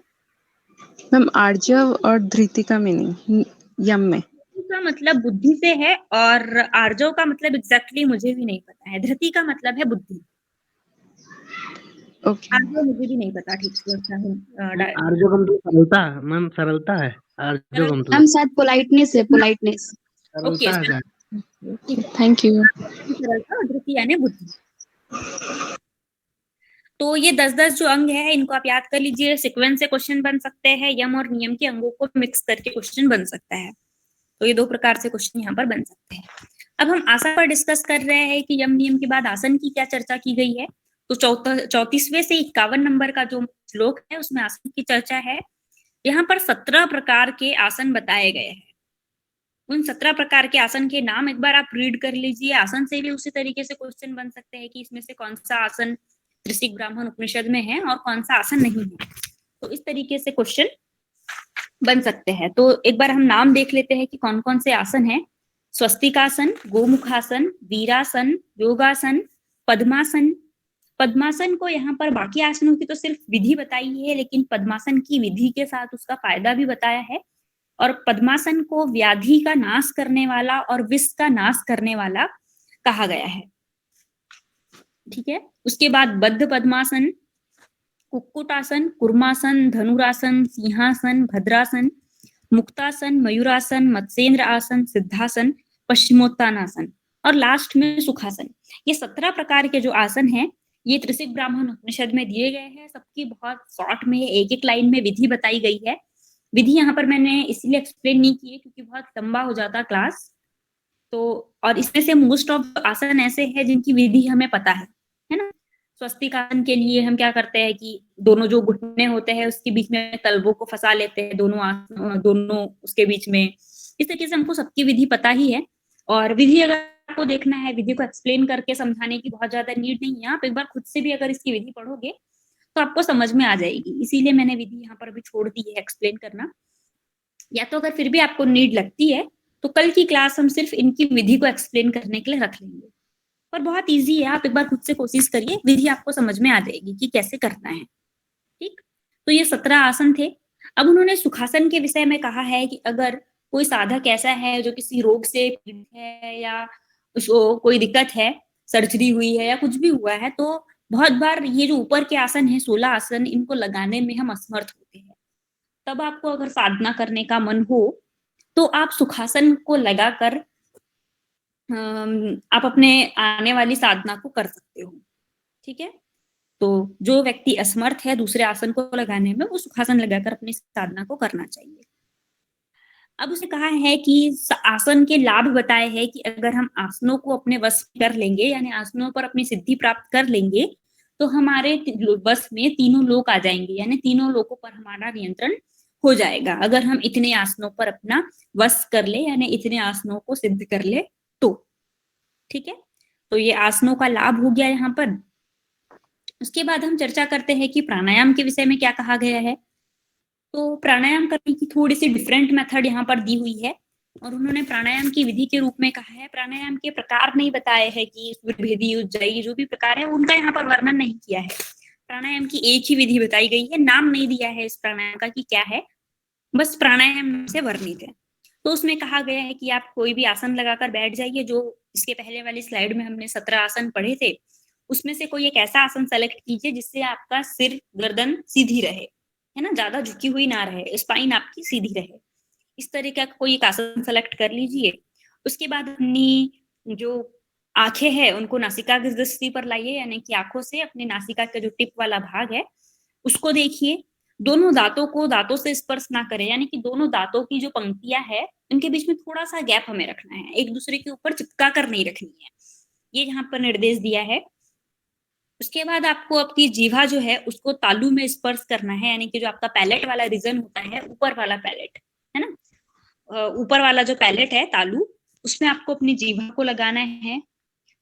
[SPEAKER 2] मैम आर्जव और धृति का मीनिंग यम में?
[SPEAKER 1] का मतलब बुद्धि से है और आर्जव का मतलब एग्जैक्टली मुझे भी नहीं पता है। धृति का मतलब है बुद्धि।
[SPEAKER 2] ओके
[SPEAKER 1] आर्जव मुझे भी नहीं पता ठीक से उसका
[SPEAKER 3] आर्जव का मतलब सरलता, मैम सरलता है आर्जव का
[SPEAKER 4] मैम
[SPEAKER 3] मतलब।
[SPEAKER 4] शायद पोलाइटनेस है, पोलाइटनेस।
[SPEAKER 1] ओके,
[SPEAKER 3] सरलता है।
[SPEAKER 2] Thank you.
[SPEAKER 1] सरलता और धृति यानी बुद्धि। तो ये 10-10 जो अंग है इनको आप याद कर लीजिए। सीक्वेंस से क्वेश्चन बन सकते हैं, यम और नियम के अंगों को मिक्स करके क्वेश्चन बन सकता है। तो ये 2 प्रकार से क्वेश्चन यहाँ पर बन सकते हैं। अब हम आसन पर डिस्कस कर रहे हैं कि यम नियम के बाद आसन की क्या चर्चा की गई है। तो 34वें से 51 नंबर का जो श्लोक है उसमें आसन की चर्चा है। यहाँ पर 17 प्रकार के आसन बताए गए हैं। उन 17 प्रकार के आसन के नाम एक बार आप रीड कर लीजिए। आसन से भी उसी तरीके से क्वेश्चन बन सकते हैं कि इसमें से कौन सा आसन त्रिशिक ब्राह्मण उपनिषद में है और कौन सा आसन नहीं है। तो इस तरीके से क्वेश्चन बन सकते हैं। तो एक बार हम नाम देख लेते हैं कि कौन कौन से आसन है। स्वस्तिकासन, गोमुखासन, वीरासन, योगासन, पद्मासन। पद्मासन को यहाँ पर बाकी आसनों की तो सिर्फ विधि बताई है, लेकिन पद्मासन की विधि के साथ उसका फायदा भी बताया है। और पद्मासन को व्याधि का नाश करने वाला और विष का नाश करने वाला कहा गया है। ठीक है, उसके बाद बद्ध पद्मासन, कुक्कुटासन, कुर्मासन, धनुरासन, सिंहासन, भद्रासन, मुक्तासन, मयूरासन, मत्स्येंद्र आसन, सिद्धासन, पश्चिमोत्तानासन और लास्ट में सुखासन। ये 17 प्रकार के जो आसन हैं ये त्रिशिक ब्राह्मण उपनिषद में दिए गए हैं। सबकी बहुत शॉर्ट में एक एक लाइन में विधि बताई गई है। विधि यहाँ पर मैंने इसलिए एक्सप्लेन नहीं की है क्योंकि बहुत लंबा हो जाता क्लास। तो और इसमें से मोस्ट ऑफ आसन ऐसे हैं जिनकी विधि हमें पता है ना। स्वस्तिकासन के लिए हम क्या करते हैं कि दोनों जो घुटने होते हैं उसके बीच में तलवों को फंसा लेते हैं, दोनों उसके बीच में। इस तरीके से हमको सबकी विधि पता ही है। और विधि अगर आपको देखना है, विधि को एक्सप्लेन करके समझाने की बहुत ज्यादा नीड नहीं है। आप एक बार खुद से भी अगर इसकी विधि पढ़ोगे तो आपको समझ में आ जाएगी। इसीलिए मैंने विधि यहाँ पर अभी छोड़ दी है एक्सप्लेन करना। या तो अगर फिर भी आपको नीड लगती है तो कल की क्लास हम सिर्फ इनकी विधि को एक्सप्लेन करने के लिए रख लेंगे। पर बहुत इजी है, आप एक बार खुद से कोशिश करिए, विधि आपको समझ में आ जाएगी कि कैसे करना है। ठीक, तो ये 17 आसन थे। अब उन्होंने सुखासन के विषय में कहा है कि अगर कोई साधक ऐसा है जो किसी रोग से पीड़ित है या उसको कोई दिक्कत है, सर्जरी हुई है या कुछ भी हुआ है, तो बहुत बार ये जो ऊपर के आसन है 16 आसन, इनको लगाने में हम असमर्थ होते हैं। तब आपको अगर साधना करने का मन हो तो आप सुखासन को लगाकर आप अपने आने वाली साधना को कर सकते हो। ठीक है, तो जो व्यक्ति असमर्थ है दूसरे आसन को लगाने में, वो सुखासन लगाकर अपनी साधना को करना चाहिए। अब उसे कहा है कि आसन के लाभ बताए हैं कि अगर हम आसनों को अपने वश कर लेंगे यानी आसनों पर अपनी सिद्धि प्राप्त कर लेंगे तो हमारे वश में तीनों लोक आ जाएंगे, यानी तीनों लोकों पर हमारा नियंत्रण हो जाएगा अगर हम इतने आसनों पर अपना वश कर ले यानी इतने आसनों को सिद्ध कर ले तो। ठीक है, तो ये आसनों का लाभ हो गया यहाँ पर। उसके बाद हम चर्चा करते हैं कि प्राणायाम के विषय में क्या कहा गया है। तो प्राणायाम करने की थोड़ी सी डिफरेंट मेथड यहाँ पर दी हुई है और उन्होंने प्राणायाम की विधि के रूप में कहा है। प्राणायाम के प्रकार नहीं बताए हैं कि सूर्यभेदी, उज्जयी, जो भी प्रकार है उनका यहाँ पर वर्णन नहीं किया है। प्राणायाम की एक ही विधि बताई गई है, नाम नहीं दिया है इस प्राणायाम का कि क्या है, बस प्राणायाम से वर्णित है। तो उसमें कहा गया है कि आप कोई भी आसन लगाकर बैठ जाइए। जो इसके पहले वाली स्लाइड में हमने 17 आसन पढ़े थे उसमें से कोई एक ऐसा आसन सेलेक्ट कीजिए जिससे आपका सिर गर्दन सीधी रहे, है ना, ज्यादा झुकी हुई ना रहे, स्पाइन आपकी सीधी रहे। इस तरीके का कोई एक आसन सेलेक्ट कर लीजिए। उसके बाद अपनी जो आंखें हैं उनको नासिका की दृष्टि पर लाइए, यानी कि आंखों से अपनी नासिका का जो टिप वाला भाग है उसको देखिए। दोनों दांतों को दांतों से स्पर्श ना करें, यानी कि दोनों दांतों की जो पंक्तियां है उनके बीच में थोड़ा सा गैप हमें रखना है, एक दूसरे के ऊपर चिपका कर नहीं रखनी है, ये यहाँ पर निर्देश दिया है। उसके बाद आपको अपनी जीवा जो है उसको तालू में स्पर्श करना है, यानी कि जो आपका पैलेट वाला रीजन होता है, ऊपर वाला पैलेट है ना, ऊपर वाला जो पैलेट है तालू, उसमें आपको अपनी जीवा को लगाना है।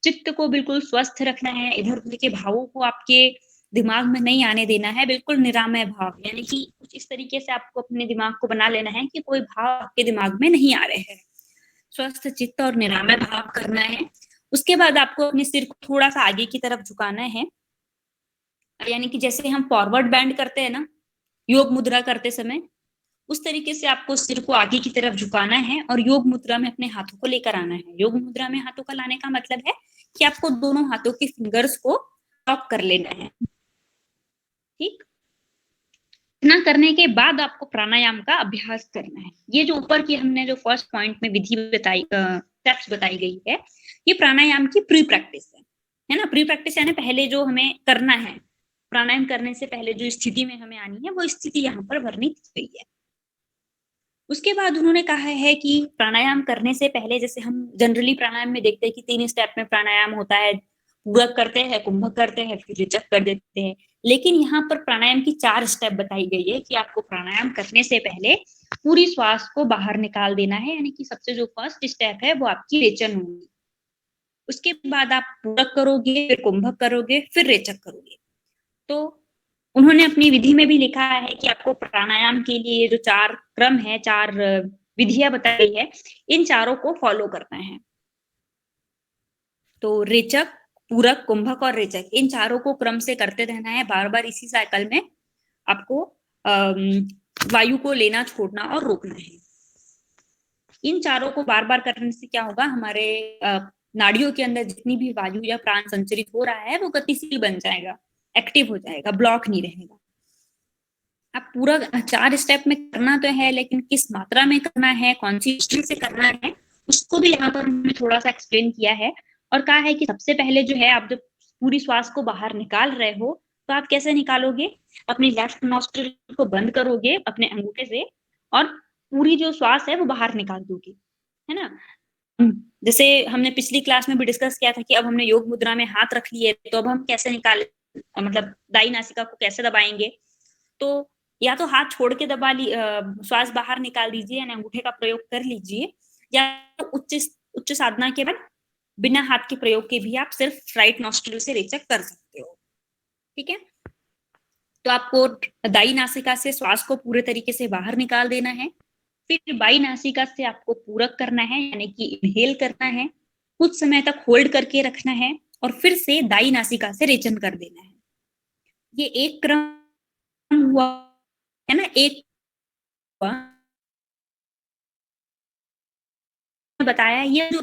[SPEAKER 1] चित्त को बिल्कुल स्वस्थ रखना है, इधर उधर के भावों को आपके दिमाग में नहीं आने देना है, बिल्कुल निरामय भाव, यानी कि कुछ इस तरीके से आपको अपने दिमाग को बना लेना है कि कोई भाव आपके दिमाग में नहीं आ रहे हैं। स्वस्थ चित्त और निरामय भाव करना है। उसके बाद आपको अपने सिर को थोड़ा सा आगे की तरफ झुकाना है, यानी कि जैसे हम फॉरवर्ड बैंड करते हैं ना योग मुद्रा करते समय, उस तरीके से आपको सिर को आगे की तरफ झुकाना है और योग मुद्रा में अपने हाथों को लेकर आना है। योग मुद्रा में हाथों का लाने का मतलब है कि आपको दोनों हाथों के फिंगर्स को लॉक कर लेना है, ठीक। इतना करने के बाद आपको प्राणायाम का अभ्यास करना है। ये जो ऊपर की हमने जो फर्स्ट पॉइंट में विधि बताई, स्टेप्स बताई गई है, ये प्राणायाम की प्री प्रैक्टिस है ना। प्री प्रैक्टिस यानी पहले जो हमें करना है, प्राणायाम करने से पहले जो स्थिति में हमें आनी है वो स्थिति यहाँ पर वर्णित की गई है। उसके बाद उन्होंने कहा है कि प्राणायाम करने से पहले, जैसे हम जनरली प्राणायाम में देखते हैं कि 3 स्टेप में प्राणायाम होता है, पूरक करते हैं, कुंभक करते हैं, फिर रेचक कर देते हैं, लेकिन यहाँ पर प्राणायाम की 4 स्टेप बताई गई है कि आपको प्राणायाम करने से पहले पूरी श्वास को बाहर निकाल देना है, यानी कि सबसे जो फर्स्ट स्टेप है वो आपकी रेचन होगी। उसके बाद आप पूरक करोगे, फिर कुंभक करोगे, फिर रेचक करोगे। तो उन्होंने अपनी विधि में भी लिखा है कि आपको प्राणायाम के लिए जो 4 क्रम है, 4 विधियां बताई गई है, इन चारों को फॉलो करना है। तो रेचक, पूरक, कुंभक और रेचक, इन चारों को क्रम से करते रहना है, बार बार इसी साइकिल में आपको वायु को लेना, छोड़ना और रोकना है। इन चारों को बार बार करने से क्या होगा, हमारे नाड़ियों के अंदर जितनी भी वायु या प्राण संचरित हो रहा है वो गतिशील बन जाएगा, एक्टिव हो जाएगा, ब्लॉक नहीं रहेगा। अब पूरा 4 स्टेप में करना तो है, लेकिन किस मात्रा में करना है, कौन सी स्टाइल से करना है, उसको भी यहाँ पर हमने थोड़ा सा एक्सप्लेन किया है और कहा है कि सबसे पहले जो है, आप जब पूरी श्वास को बाहर निकाल रहे हो तो आप कैसे निकालोगे, अपनी लेफ्ट नॉस्ट्रिल को बंद करोगे अपने अंगूठे से और पूरी जो श्वास है वो बाहर निकाल दोगे, है ना। जैसे हमने पिछली क्लास में भी डिस्कस किया था कि अब हमने योग मुद्रा में हाथ रख लिए, तो अब हम कैसे निकाले, मतलब दाई नासिका को कैसे दबाएंगे। तो या तो हाथ छोड़ के दबा ली, श्वास बाहर निकाल दीजिए, यानी अंगूठे का प्रयोग कर लीजिए, या उच्च साधना के बाद बिना हाथ के प्रयोग के भी आप सिर्फ राइट नॉस्ट्रिल से रेचक कर सकते हो, ठीक है। तो आपको दाई नासिका से श्वास को पूरे तरीके से बाहर निकाल देना है, फिर बाई नासिका से आपको पूरक करना है, यानी कि इनहेल करना है, कुछ समय तक होल्ड करके रखना है और फिर से दाई नासिका से रेचन कर देना है। ये एक क्रम हुआ है ना, एक बताया ये जो,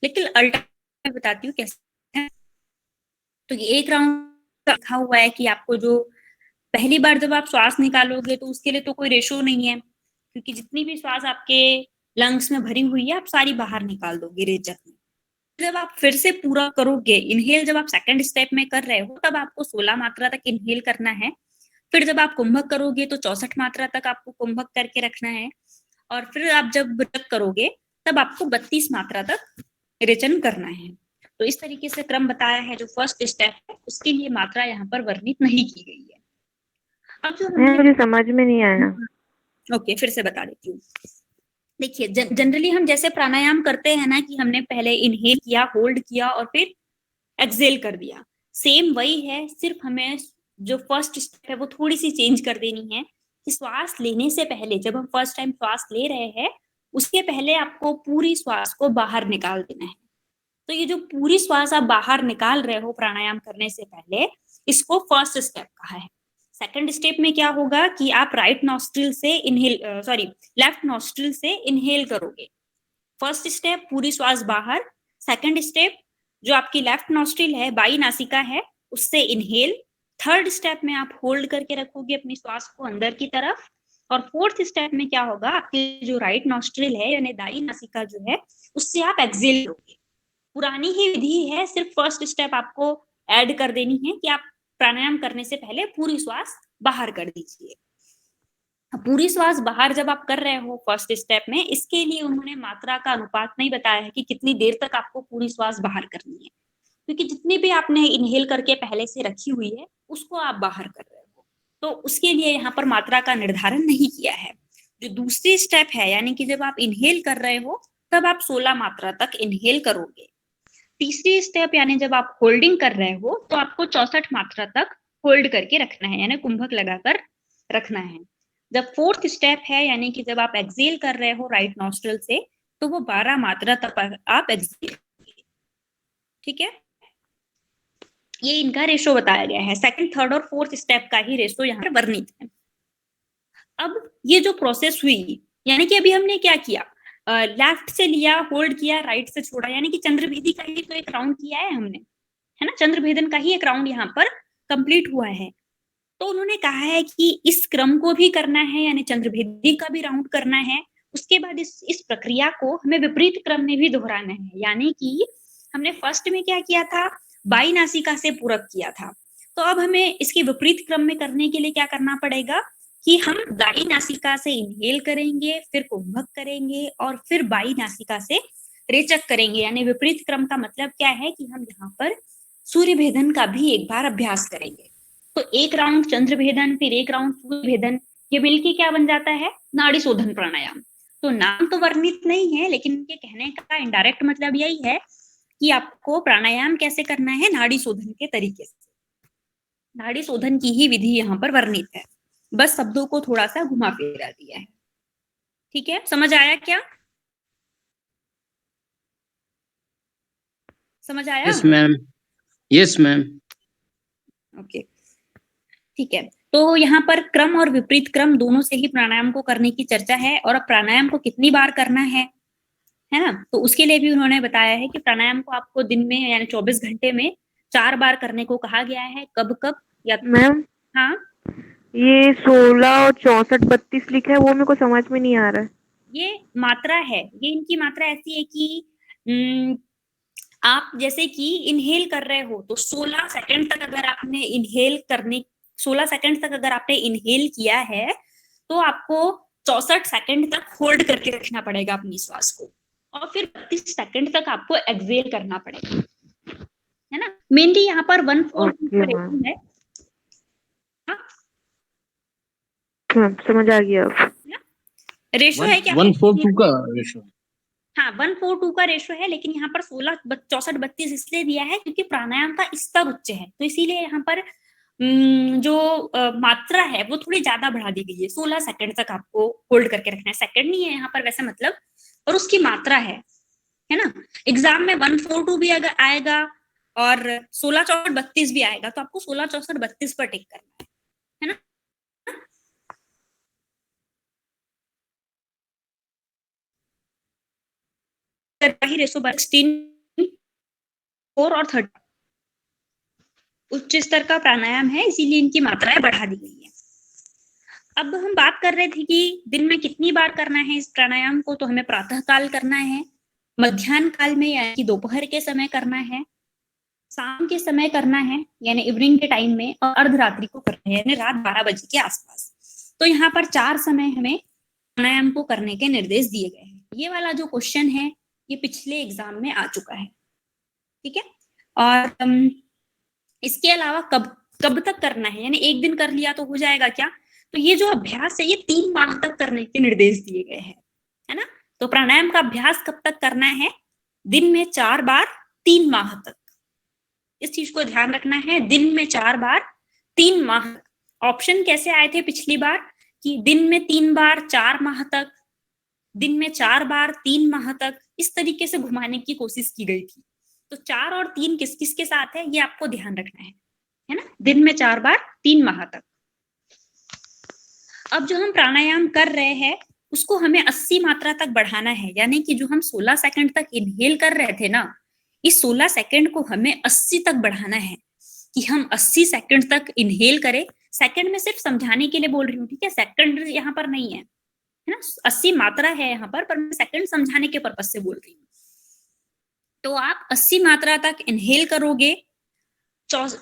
[SPEAKER 1] लेकिन अल्टा मैं बताती हूँ कैसे है। तो ये एक राउंड रखा हुआ है कि आपको जो पहली बार जब आप श्वास निकालोगे तो उसके लिए तो कोई रेशो नहीं है, क्योंकि जितनी भी श्वास आपके लंग्स में भरी हुई है आप सारी बाहर निकाल दोगे रेचक में। जब आप फिर से पूरा करोगे इनहेल, जब आप सेकंड स्टेप में कर रहे हो तब आपको 16 मात्रा तक इनहेल करना है, फिर जब आप कुंभक करोगे तो 64 मात्रा तक आपको कुंभक करके रखना है, और फिर आप जब रेचक करोगे तब आपको 32 मात्रा तक रेचन करना है। तो इस तरीके से क्रम बताया है। जो फर्स्ट स्टेप है उसके लिए मात्रा यहाँ पर वर्णित नहीं की गई है। अब जो
[SPEAKER 5] मुझे समझ में नहीं आया।
[SPEAKER 1] ओके, फिर से बता देती हूँ। देखिए, जनरली हम जैसे प्राणायाम करते हैं ना कि हमने पहले इनहेल किया, होल्ड किया और फिर एक्सहेल कर दिया, सेम वही है, सिर्फ हमें जो फर्स्ट स्टेप है वो थोड़ी सी चेंज कर देनी है कि श्वास लेने से पहले, जब हम फर्स्ट टाइम श्वास ले रहे हैं उसके पहले आपको पूरी श्वास को बाहर निकाल देना है। तो ये जो पूरी श्वास आप बाहर निकाल रहे हो प्राणायाम करने से पहले, इसको फर्स्ट स्टेप कहा है। सेकंड स्टेप में क्या होगा कि आप राइट नॉस्ट्रिल से लेफ्ट नॉस्ट्रिल से इनहेल करोगे। फर्स्ट स्टेप पूरी श्वास बाहर, सेकंड स्टेप जो आपकी लेफ्ट नॉस्ट्रिल है, बाई नासिका है, उससे इनहेल। थर्ड स्टेप में आप होल्ड करके रखोगे अपनी श्वास को अंदर की तरफ, और फोर्थ स्टेप में क्या होगा, आपकी जो राइट नॉस्ट्रिल है यानी दाई नासिका जो है, उससे आप एक्सेल करोगे। पुरानी ही विधि है, सिर्फ फर्स्ट स्टेप आपको ऐड कर देनी है कि आप प्राणायाम करने से पहले पूरी श्वास बाहर कर दीजिए। पूरी श्वास बाहर जब आप कर रहे हो फर्स्ट स्टेप में, इसके लिए उन्होंने मात्रा का अनुपात नहीं बताया है कि कितनी देर तक आपको पूरी श्वास बाहर करनी है, क्योंकि जितनी भी आपने इनहेल करके पहले से रखी हुई है उसको आप बाहर कर रहे हो, तो उसके लिए यहाँ पर मात्रा का निर्धारण नहीं किया है। जो दूसरी स्टेप है, यानी कि जब आप इनहेल कर रहे हो तब आप 16 मात्रा तक इनहेल करोगे। तीसरी स्टेप यानी जब आप होल्डिंग कर रहे हो तो आपको 64 मात्रा तक होल्ड करके रखना है, यानी कुंभक लगाकर रखना है। जब फोर्थ स्टेप है, यानी कि जब आप एक्सेल कर रहे हो राइट नॉस्ट्रल से, तो वो 12 मात्रा तक आप एक्सेल करोगे। ठीक है, ये इनका रेशो बताया गया है। सेकंड, थर्ड और फोर्थ स्टेप का ही रेशो यहाँ पर वर्णित है। अब ये जो प्रोसेस हुई, यानी कि अभी हमने क्या किया, लेफ्ट से लिया, होल्ड किया, राइट से छोड़ा, यानी कि चंद्रभेदी का ही तो एक राउंड किया है हमने, है ना, चंद्रभेदन का ही एक राउंड यहाँ पर कंप्लीट हुआ है। तो उन्होंने कहा है कि इस क्रम को भी करना है, यानी चंद्रभेदी का भी राउंड करना है। उसके बाद इस प्रक्रिया को हमें विपरीत क्रम में भी दोहराना है, यानी कि हमने फर्स्ट में क्या किया था, बाई नासिका से पूरक किया था, तो अब हमें इसके विपरीत क्रम में करने के लिए क्या करना पड़ेगा कि हम दाई नासिका से इनहेल करेंगे, फिर कुंभक करेंगे, और फिर बाई नासिका से रेचक करेंगे। यानी विपरीत क्रम का मतलब क्या है कि हम यहाँ पर सूर्य भेदन का भी एक बार अभ्यास करेंगे। तो एक राउंड चंद्र भेदन, फिर एक राउंड सूर्य भेदन, ये मिलके क्या बन जाता है, नाड़ी शोधन प्राणायाम। तो नाम तो वर्णित नहीं है, लेकिन इनके कहने का इनडायरेक्ट मतलब यही है कि आपको प्राणायाम कैसे करना है, नाड़ी शोधन के तरीके से। नाड़ी शोधन की ही विधि यहाँ पर वर्णित है, बस शब्दों को थोड़ा सा घुमा फिरा दिया है। ठीक है, समझ आया क्या? समझ आया?
[SPEAKER 3] Yes ma'am, yes ma'am.
[SPEAKER 1] Okay, ठीक है। तो यहाँ पर क्रम और विपरीत क्रम दोनों से ही प्राणायाम को करने की चर्चा है। और अब प्राणायाम को कितनी बार करना है ना, तो उसके लिए भी उन्होंने बताया है कि प्राणायाम को आपको दिन में यानी 24 घंटे में 4 बार करने को कहा गया है। कब कब या
[SPEAKER 5] मैम,
[SPEAKER 1] हाँ,
[SPEAKER 5] ये 16 और 64 32 लिखा है, वो मेरे को समझ में नहीं आ रहा है।
[SPEAKER 1] ये मात्रा है, ये इनकी मात्रा ऐसी है कि आप जैसे कि इनहेल कर रहे हो तो 16 सेकंड तक अगर आपने इनहेल करने 16 सेकंड तक अगर आपने इनहेल किया है तो आपको 64 सेकंड तक होल्ड करके रखना पड़ेगा अपनी श्वास को, और फिर 32 सेकंड तक आपको एक्सेल करना पड़ेगा, है ना। मेनली यहाँ पर 1/4
[SPEAKER 5] Okay,
[SPEAKER 1] रेशो है।
[SPEAKER 5] हाँ, समझ आ गया अब।
[SPEAKER 1] रेशो है क्या?
[SPEAKER 3] 1:4:2 का रेशो।
[SPEAKER 1] हाँ, 1:4:2 का रेशो है, लेकिन यहाँ पर 16 64 32 इसलिए दिया है क्योंकि प्राणायाम का स्तर उच्च है, तो इसीलिए यहाँ पर जो मात्रा है वो थोड़ी ज्यादा बढ़ा दी गई है। 16 सेकंड तक आपको होल्ड करके रखना है, सेकंड नहीं है यहाँ पर वैसे मतलब, और उसकी मात्रा है ना। एग्जाम में 1:4:2 भी अगर आएगा और 16 64 32 भी आएगा, तो आपको 16 64 32 पर टिक करना है ना। वही रेशो 16 4 और 30 उच्च स्तर का प्राणायाम है, इसीलिए इनकी मात्राएं बढ़ा दी गई है। अब हम बात कर रहे थे कि दिन में कितनी बार करना है इस प्राणायाम को, तो हमें प्रातः काल करना है, मध्याह्न काल में यानी कि दोपहर के समय करना है, शाम के समय करना है यानी इवनिंग के टाइम में, और अर्धरात्रि को करना है यानी रात 12 बजे के आसपास। तो यहाँ पर 4 समय हमें प्राणायाम को करने के निर्देश दिए गए हैं। ये वाला जो क्वेश्चन है ये पिछले एग्जाम में आ चुका है, ठीक है। और इसके अलावा कब तक करना है, यानी एक दिन कर लिया तो हो जाएगा क्या, तो ये जो अभ्यास है ये 3 माह तक करने के निर्देश दिए गए हैं, है ना। तो प्राणायाम का अभ्यास कब तक करना है, दिन में 4 बार 3 माह तक। इस चीज को ध्यान रखना है, दिन में 4 बार 3 माह। ऑप्शन कैसे आए थे पिछली बार कि दिन में 3 बार 4 माह तक, दिन में 4 बार 3 माह तक, इस तरीके से घुमाने की कोशिश की गई थी। तो 4 और 3 किस किस के साथ है ये आपको ध्यान रखना है ना। दिन में 4 बार 3 माह तक। अब जो हम प्राणायाम कर रहे हैं उसको हमें 80 मात्रा तक बढ़ाना है, यानी कि जो हम 16 सेकंड तक इनहेल कर रहे थे ना, इस 16 सेकंड को हमें 80 तक बढ़ाना है, कि हम 80 सेकंड तक इनहेल करें। सेकंड में सिर्फ समझाने के लिए बोल रही हूँ, ठीक है, सेकंड यहाँ पर नहीं है, है ना, 80 मात्रा है यहाँ पर मैं सेकंड समझाने के पर्पज से बोल रही हूँ। तो आप 80 मात्रा तक इनहेल करोगे,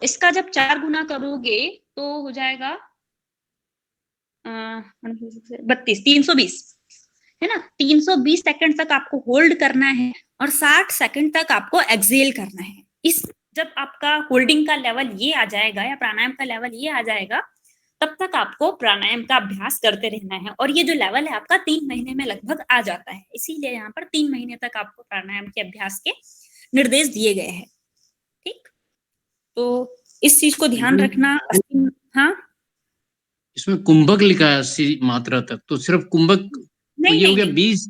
[SPEAKER 1] इसका जब 4 गुना करोगे तो हो जाएगा 32, 320, है ना। 320 सेकंड तक आपको होल्ड करना है और 60 सेकंड तक आपको एक्सेल करना है। इस जब आपका होल्डिंग का लेवल ये आ जाएगा या प्राणायाम का लेवल ये आ जाएगा, तब तक आपको प्राणायाम का अभ्यास करते रहना है। और ये जो लेवल है आपका 3 महीने में लगभग आ जाता है, इसीलिए यहाँ पर 3 महीने तक आपको प्राणायाम के अभ्यास के निर्देश दिए गए हैं। ठीक, तो इस चीज को ध्यान रखना। हाँ,
[SPEAKER 6] इसमें कुंभक लिखा है 80 मात्रा तक, तो सिर्फ कुंभक तो ये हो गया 20।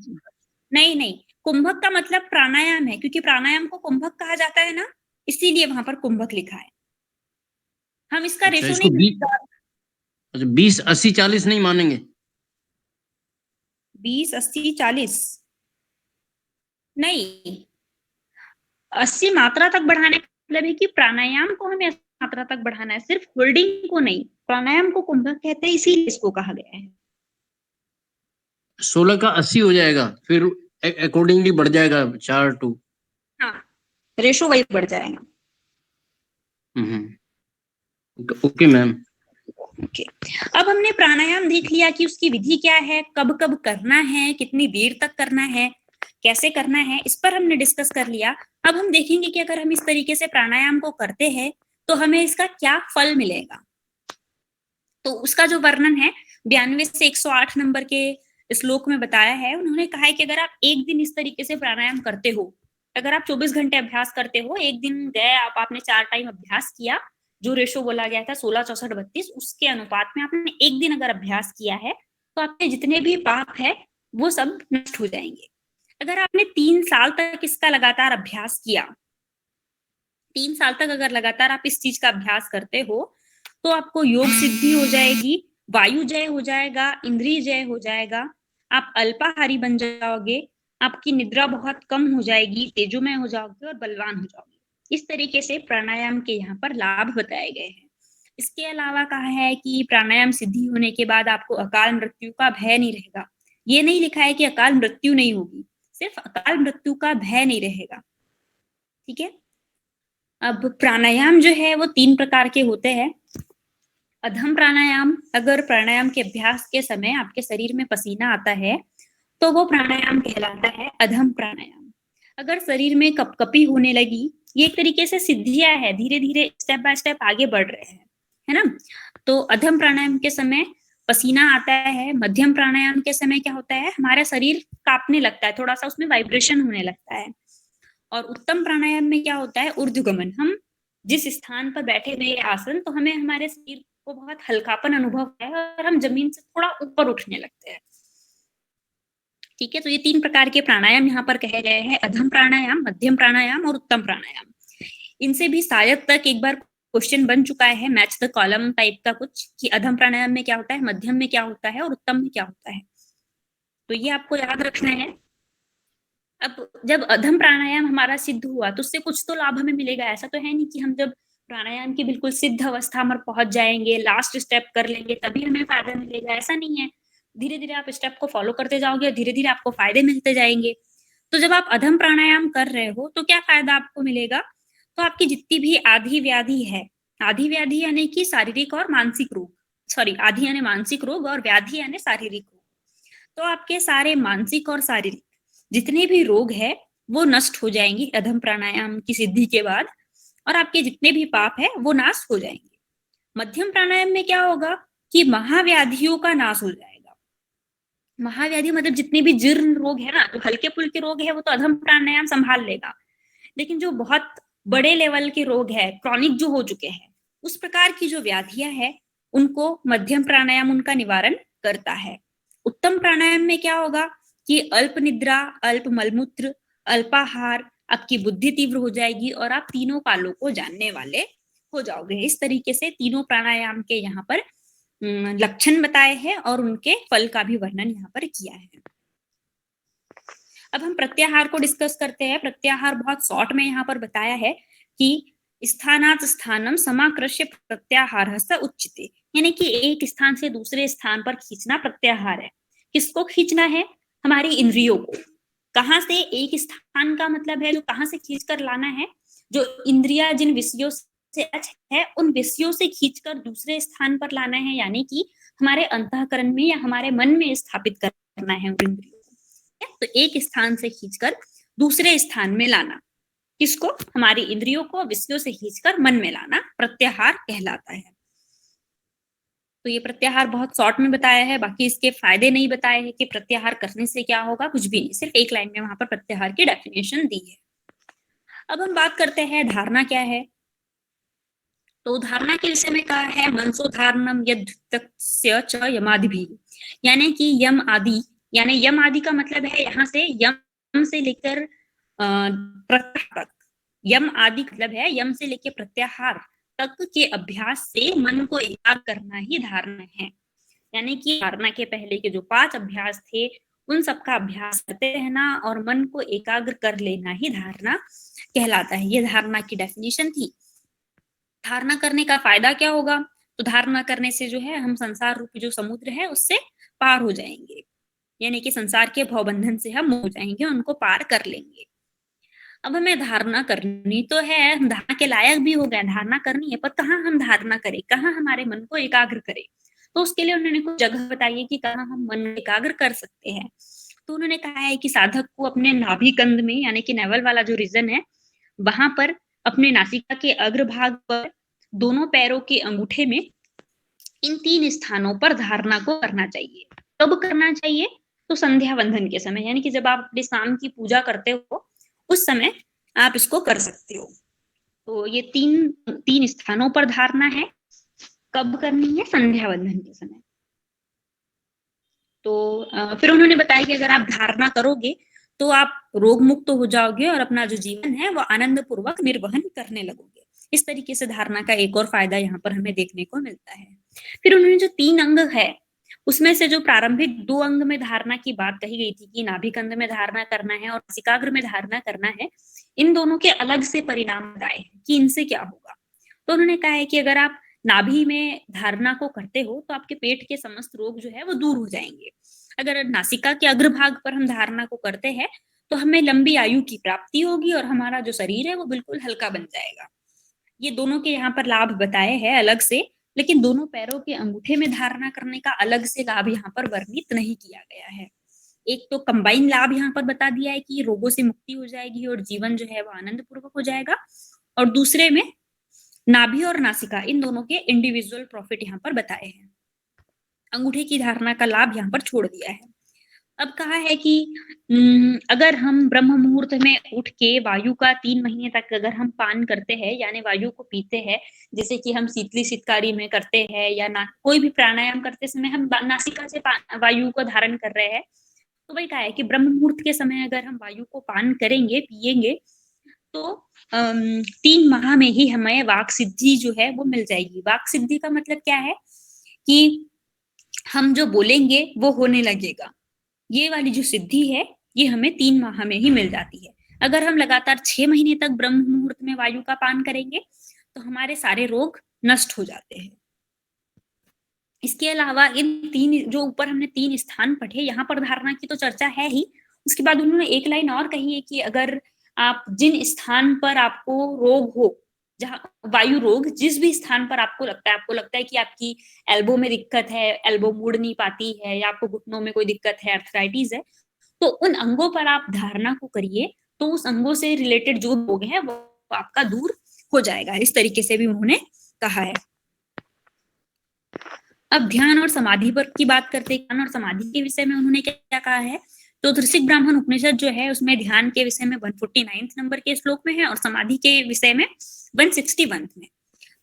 [SPEAKER 1] नहीं, कुंभक का मतलब प्राणायाम है, क्योंकि प्राणायाम को कुंभक कहा जाता है ना, इसीलिए वहां पर कुंभक लिखा है। हम इसका
[SPEAKER 6] अच्छा,
[SPEAKER 1] रेशो
[SPEAKER 6] इसको
[SPEAKER 1] नहीं
[SPEAKER 6] 20 80 40 नहीं मानेंगे?
[SPEAKER 1] 20 80 40 नहीं, 80 मात्रा तक बढ़ाने का मतलब है कि प्राणायाम को हमें 80 मात्रा तक बढ़ाना है, सिर्फ होल्डिंग को नहीं। प्राणायाम को कुंभक कहते हैं, इसीलिए इसको कहा गया है।
[SPEAKER 6] 16 का 80 हो जाएगा, फिर अकॉर्डिंगली बढ़ जाएगा 4 2।
[SPEAKER 1] हाँ, रेशो वही बढ़ जाएगा।
[SPEAKER 6] Okay ma'am.
[SPEAKER 1] ओके, अब हमने प्राणायाम देख लिया कि उसकी विधि क्या है, कब कब करना है, कितनी देर तक करना है, कैसे करना है, इस पर हमने डिस्कस कर लिया। अब हम देखेंगे कि अगर हम इस तरीके से प्राणायाम को करते हैं तो हमें इसका क्या फल मिलेगा। तो उसका जो वर्णन है 92 से 108 नंबर के श्लोक में बताया है। उन्होंने कहा है कि अगर आप एक दिन इस तरीके से प्राणायाम करते हो, अगर आप 24 घंटे अभ्यास करते हो, एक दिन गए आपने 4 टाइम अभ्यास किया, जो रेशो बोला गया था 16 64 32, उसके अनुपात में आपने एक दिन अगर अभ्यास किया है तो आपके जितने भी पाप है वो सब नष्ट हो जाएंगे। अगर आपने 3 साल तक इसका लगातार अभ्यास किया, 3 साल तक अगर लगातार आप इस चीज का अभ्यास करते हो तो आपको योग सिद्धि हो जाएगी, वायु जय हो जाएगा, इंद्रिय जय हो जाएगा, आप अल्पाहारी बन जाओगे, आपकी निद्रा बहुत कम हो जाएगी, तेजोमय हो जाओगे और बलवान हो जाओगे। इस तरीके से प्राणायाम के यहाँ पर लाभ बताए गए हैं। इसके अलावा कहा है कि प्राणायाम सिद्धि होने के बाद आपको अकाल मृत्यु का भय नहीं रहेगा। ये नहीं लिखा है कि अकाल मृत्यु नहीं होगी, सिर्फ अकाल मृत्यु का भय नहीं रहेगा। ठीक है, अब प्राणायाम जो है वो 3 प्रकार के होते हैं। अधम प्राणायाम, अगर प्राणायाम के अभ्यास के समय आपके शरीर में पसीना आता है तो वो प्राणायाम कहलाता है अधम प्राणायाम। अगर शरीर में कपकपी होने लगी, ये एक तरीके से सिद्धियां है, धीरे धीरे स्टेप बाय स्टेप आगे बढ़ रहे हैं, है ना। तो अधम प्राणायाम के समय पसीना आता है। मध्यम प्राणायाम के समय क्या होता है, हमारा शरीर कांपने लगता है, थोड़ा सा उसमें वाइब्रेशन होने लगता है। और उत्तम प्राणायाम में क्या होता है, ऊर्ध्वगमन, हम जिस स्थान पर बैठे हुए आसन, तो हमें हमारे शरीर को बहुत हल्कापन अनुभव है और हम जमीन से थोड़ा ऊपर उठने लगते हैं। ठीक है, तो ये 3 प्रकार के प्राणायाम यहाँ पर कहे गए हैं, अधम प्राणायाम, मध्यम प्राणायाम और उत्तम प्राणायाम। इनसे भी शायद तक एक बार क्वेश्चन बन चुका है, मैच द कॉलम टाइप का कुछ, कि अधम प्राणायाम में क्या होता है, मध्यम में क्या होता है और उत्तम में क्या होता है। तो ये आपको याद रखना है। अब जब अधम प्राणायाम हमारा सिद्ध हुआ तो उससे कुछ तो लाभ हमें मिलेगा। ऐसा तो है नहीं कि हम जब प्राणायाम की बिल्कुल सिद्ध अवस्था में पहुंच जाएंगे, लास्ट स्टेप कर लेंगे तभी हमें फायदा मिलेगा, ऐसा नहीं है। धीरे धीरे आप स्टेप को फॉलो करते जाओगे, धीरे धीरे आपको फायदे मिलते जाएंगे। तो जब आप अधम प्राणायाम कर रहे हो तो क्या फायदा आपको मिलेगा, तो आपकी जितनी भी आधी व्याधि है, आधी व्याधि यानी कि शारीरिक और मानसिक रोग, सॉरी, आधी यानी मानसिक रोग और व्याधि यानी शारीरिक रोग, तो आपके सारे मानसिक और शारीरिक जितने भी रोग है वो नष्ट हो जाएंगे अधम प्राणायाम की सिद्धि के बाद, और आपके जितने भी पाप है वो नाश हो जाएंगे। मध्यम प्राणायाम में क्या होगा कि महाव्याधियों का नाश हो जाएगा। महाव्याधि मतलब जितने भी जीर्ण रोग है ना, जो हल्के फुल्के रोग है वो तो अधम प्राणायाम संभाल लेगा, लेकिन जो बहुत बड़े लेवल के रोग है, क्रॉनिक जो हो चुके हैं, उस प्रकार की जो व्याधियां है उनको मध्यम प्राणायाम उनका निवारण करता है। उत्तम प्राणायाम में क्या होगा कि अल्प निद्रा, अल्प मलमूत्र, अल्पाहार, आपकी बुद्धि तीव्र हो जाएगी और आप तीनों कालों को जानने वाले हो जाओगे। इस तरीके से तीनों प्राणायाम के यहाँ पर लक्षण बताए हैं और उनके फल का भी वर्णन यहाँ पर किया है। अब हम प्रत्याहार को डिस्कस करते हैं। प्रत्याहार बहुत शॉर्ट में यहाँ पर बताया है कि स्थानात् स्थानम समाकृष्य प्रत्याहार स उच्यते, यानी कि एक स्थान से दूसरे स्थान पर खींचना प्रत्याहार है। किसको खींचना है? हमारी इंद्रियों को। कहाँ से? एक स्थान का मतलब है जो कहाँ से खींच कर लाना है, जो इंद्रिया जिन विषयों से टच है उन विषयों से खींचकर दूसरे स्थान पर लाना है, यानी कि हमारे अंतःकरण में या हमारे मन में स्थापित करना है उन इंद्रियों को। तो एक स्थान से खींचकर दूसरे स्थान में लाना, किसको? हमारी इंद्रियों को विषयों से खींचकर मन में लाना प्रत्याहार कहलाता है। तो ये प्रत्याहार बहुत शॉर्ट में बताया है, बाकी इसके फायदे नहीं बताए हैं कि प्रत्याहार करने से क्या होगा, कुछ भी नहीं, सिर्फ एक लाइन में वहां पर प्रत्याहार की डेफिनेशन दी है। अब हम बात करते हैं धारणा क्या है। तो धारणा के विषय में कहा है मनसो धारणम यद्धितस्य च यमादिभिः, यानी कि यम आदि, यानी यम आदि का मतलब है यहाँ से यम से लेकर प्रत्याहार तक। यम आदि मतलब है यम से लेकर प्रत्याहार तक के अभ्यास से मन को एकाग्र करना ही धारणा है। यानी कि धारणा के पहले के जो 5 अभ्यास थे उन सबका अभ्यास करते रहना और मन को एकाग्र कर लेना ही धारणा कहलाता है। ये धारणा की डेफिनेशन थी। धारणा करने का फायदा क्या होगा? तो धारणा करने से जो है हम संसार रूपी जो समुद्र है उससे पार हो जाएंगे, यानी कि संसार के भवबंधन से हम हो जाएंगे, उनको पार कर लेंगे। अब हमें धारणा करनी तो है, हम धारणा के लायक भी हो गए, धारणा करनी है, पर कहाँ हम धारणा करें, कहाँ हमारे मन को एकाग्र करें? तो उसके लिए उन्होंने कुछ जगह बताई है कि कहाँ हम मन को एकाग्र कर सकते हैं। तो उन्होंने कहा है कि साधक को अपने नाभि कंद में, यानी कि नेवल वाला जो रीजन है वहां पर अपने नासिका के अग्रभाग पर दोनों पैरों के अंगूठे में इन 3 स्थानों पर धारणा को करना चाहिए। कब करना चाहिए? तो संध्या वंदन के समय, यानी कि जब आप अपने शाम की पूजा करते हो उस समय आप इसको कर सकते हो। तो ये तीन स्थानों पर धारणा है। कब करनी है? संध्या वंदन के समय। तो फिर उन्होंने बताया कि अगर आप धारणा करोगे तो आप रोग मुक्त हो जाओगे और अपना जो जीवन है वो आनंद पूर्वक निर्वहन करने लगोगे। इस तरीके से धारणा का एक और फायदा यहाँ पर हमें देखने को मिलता है। फिर उन्होंने जो 3 अंग है उसमें से जो प्रारंभिक 2 अंग में धारणा की बात कही गई थी कि नाभिकंद में धारणा करना है और नासिकाग्र में धारणा करना है, इन दोनों के अलग से परिणाम बताए हैं कि इनसे क्या होगा। तो उन्होंने कहा है कि अगर आप नाभि में धारणा को करते हो तो आपके पेट के समस्त रोग जो है वो दूर हो जाएंगे। अगर नासिका के अग्रभाग पर हम धारणा को करते हैं तो हमें लंबी आयु की प्राप्ति होगी और हमारा जो शरीर है वो बिल्कुल हल्का बन जाएगा। ये दोनों के यहाँ पर लाभ बताए हैं अलग से, लेकिन दोनों पैरों के अंगूठे में धारणा करने का अलग से लाभ यहाँ पर वर्णित नहीं किया गया है। एक तो कंबाइन लाभ यहाँ पर बता दिया है कि रोगों से मुक्ति हो जाएगी और जीवन जो है वो आनंद पूर्वक हो जाएगा, और दूसरे में नाभि और नासिका इन दोनों के इंडिविजुअल प्रॉफिट यहाँ पर बताए हैं। अंगूठे की धारणा का लाभ यहाँ पर छोड़ दिया है। अब कहा है कि अगर हम ब्रह्म मुहूर्त में उठ के वायु का 3 महीने तक अगर हम पान करते हैं, यानी वायु को पीते हैं, जैसे कि हम शीतली शीतकारी में करते हैं या ना कोई भी प्राणायाम करते समय हम नासिका से वायु को धारण कर रहे हैं, तो वही कहा है कि ब्रह्म मुहूर्त के समय अगर हम वायु को पान करेंगे, पिएंगे, तो 3 माह में ही हमें वाक सिद्धि जो है वो मिल जाएगी। वाक सिद्धि का मतलब क्या है कि हम जो बोलेंगे वो होने लगेगा। ये वाली जो सिद्धि है ये हमें 3 माह में ही मिल जाती है। अगर हम लगातार 6 महीने तक ब्रह्म मुहूर्त में वायु का पान करेंगे तो हमारे सारे रोग नष्ट हो जाते हैं। इसके अलावा इन 3 जो ऊपर हमने 3 स्थान पढ़े, यहाँ पर धारणा की तो चर्चा है ही, उसके बाद उन्होंने एक लाइन और कही है कि अगर आप जिन स्थान पर आपको रोग हो, जहाँ वायु रोग जिस भी स्थान पर आपको लगता है कि आपकी एल्बो में दिक्कत है, एल्बो मुड़ नहीं पाती है, या आपको घुटनों में कोई दिक्कत है, अर्थराइटिस है, तो उन अंगों पर आप धारणा को करिए, तो उस अंगों से रिलेटेड जो रोग है वो आपका दूर हो जाएगा। इस तरीके से भी उन्होंने कहा है। अब ध्यान और समाधि पर की बात करते हैं। ध्यान और समाधि के विषय में उन्होंने क्या कहा है? तो त्रिशिक ब्राह्मण उपनिषद जो है उसमें ध्यान के विषय में 149 नंबर के श्लोक में है और समाधि के विषय में 161 में।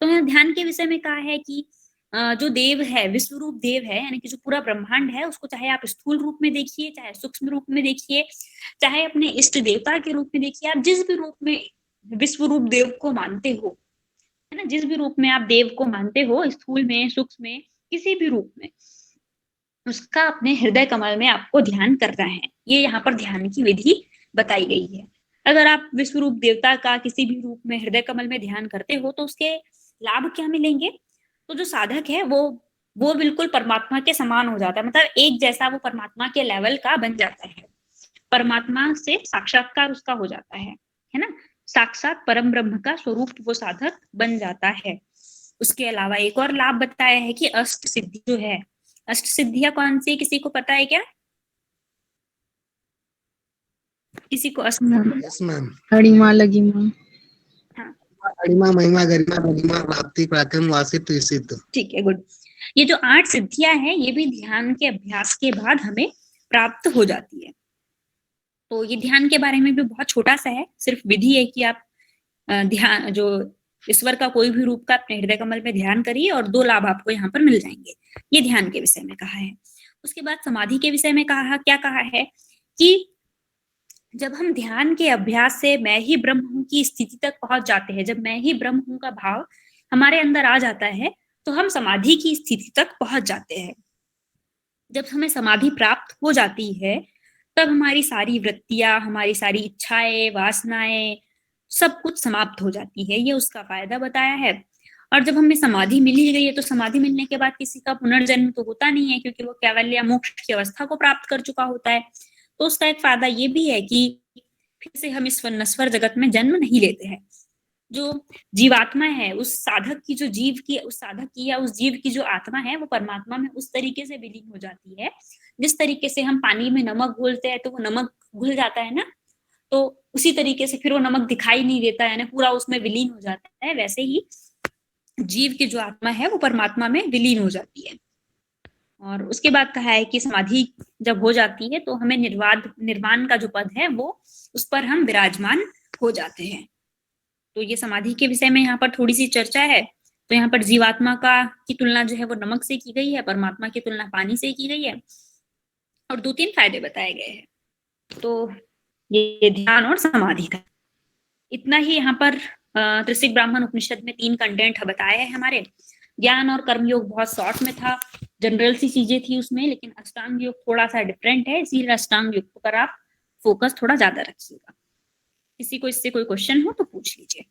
[SPEAKER 1] तो यहाँ ध्यान के विषय में कहा है कि जो देव है, विश्वरूप देव है, यानी कि जो पूरा ब्रह्मांड है उसको चाहे आप स्थूल रूप में देखिए, चाहे सूक्ष्म रूप में देखिए, चाहे अपने इष्ट देवता के रूप में देखिए, आप जिस भी रूप में विश्वरूप देव को मानते हो, है ना, जिस भी रूप में आप देव को मानते हो, स्थूल में, सूक्ष्म में, किसी भी रूप में, उसका अपने हृदय कमल में आपको ध्यान करना है। ये यहाँ पर ध्यान की विधि बताई गई है। अगर आप विश्व रूप देवता का किसी भी रूप में हृदय कमल में ध्यान करते हो तो उसके लाभ क्या मिलेंगे? तो जो साधक है वो बिल्कुल परमात्मा के समान हो जाता है, मतलब एक जैसा वो परमात्मा के लेवल का बन जाता है, परमात्मा से साक्षात्कार उसका हो जाता है ना, साक्षात परम ब्रह्म का स्वरूप वो साधक बन जाता है। उसके अलावा एक और लाभ बताया है कि अष्ट सिद्धि जो है, अष्ट सिद्धियां कौन सी, किसी को पता है क्या? किसी को अष्ट?
[SPEAKER 7] Yes ma'am.
[SPEAKER 2] अणिमा लगिमा।
[SPEAKER 7] अणिमा महिमा गरिमा भगिमा प्राप्ति पराक्रम वासित विसित।
[SPEAKER 1] ठीक है, गुड। ये जो 8 सिद्धियां हैं ये भी ध्यान के अभ्यास के बाद हमें प्राप्त हो जाती है। तो ये ध्यान के बारे में भी बहुत छोटा सा है, सिर्फ विधि है कि आप ध्यान जो ईश्वर का कोई भी रूप का अपने हृदय कमल में ध्यान करिए और 2 लाभ आपको यहाँ पर मिल जाएंगे। ये ध्यान के विषय में कहा है। उसके बाद समाधि के विषय में क्या कहा है कि जब हम ध्यान के अभ्यास से मैं ही ब्रह्म हूं की स्थिति तक पहुंच जाते हैं, जब मैं ही ब्रह्म हूं का भाव हमारे अंदर आ जाता है तो हम समाधि की स्थिति तक पहुंच जाते हैं। जब हमें समाधि प्राप्त हो जाती है तब हमारी सारी वृत्तियां, हमारी सारी इच्छाएं, वासनाएं सब कुछ समाप्त हो जाती है। ये उसका फायदा बताया है। और जब हमें समाधि मिल ही गई है तो समाधि मिलने के बाद किसी का पुनर्जन्म तो होता नहीं है, क्योंकि वो कैवल्य या मोक्ष की अवस्था को प्राप्त कर चुका होता है। तो उसका एक फायदा ये भी है कि फिर से हम इस नश्वर जगत में जन्म नहीं लेते हैं। जो जीवात्मा है, उस साधक की जो उस साधक की या उस जीव की जो आत्मा है वो परमात्मा में उस तरीके से विलीन हो जाती है जिस तरीके से हम पानी में नमक घोलते हैं तो वो नमक घुल जाता है ना, तो उसी तरीके से फिर वो नमक दिखाई नहीं देता, यानी पूरा उसमें विलीन हो जाता है। वैसे ही जीव की जो आत्मा है वो परमात्मा में विलीन हो जाती है। और उसके बाद कहा है कि समाधि जब हो जाती है तो हमें निर्वाण का जो पद है वो उस पर हम विराजमान हो जाते हैं। तो ये समाधि के विषय में यहाँ पर थोड़ी सी चर्चा है। तो यहाँ पर जीवात्मा की तुलना जो है वो नमक से की गई है, परमात्मा की तुलना पानी से की गई है और 2-3 फायदे बताए गए हैं। तो ये ध्यान और समाधि था। इतना ही यहाँ पर त्रिशिक ब्राह्मण उपनिषद में 3 कंटेंट बताए हैं हमारे। ज्ञान और कर्म योग बहुत शॉर्ट में था, जनरल सी चीजें थी उसमें, लेकिन अष्टांग योग थोड़ा सा डिफरेंट है, इसीलिए अष्टांग योग पर आप फोकस थोड़ा ज्यादा रखिएगा। किसी को इससे कोई क्वेश्चन हो तो पूछ लीजिए।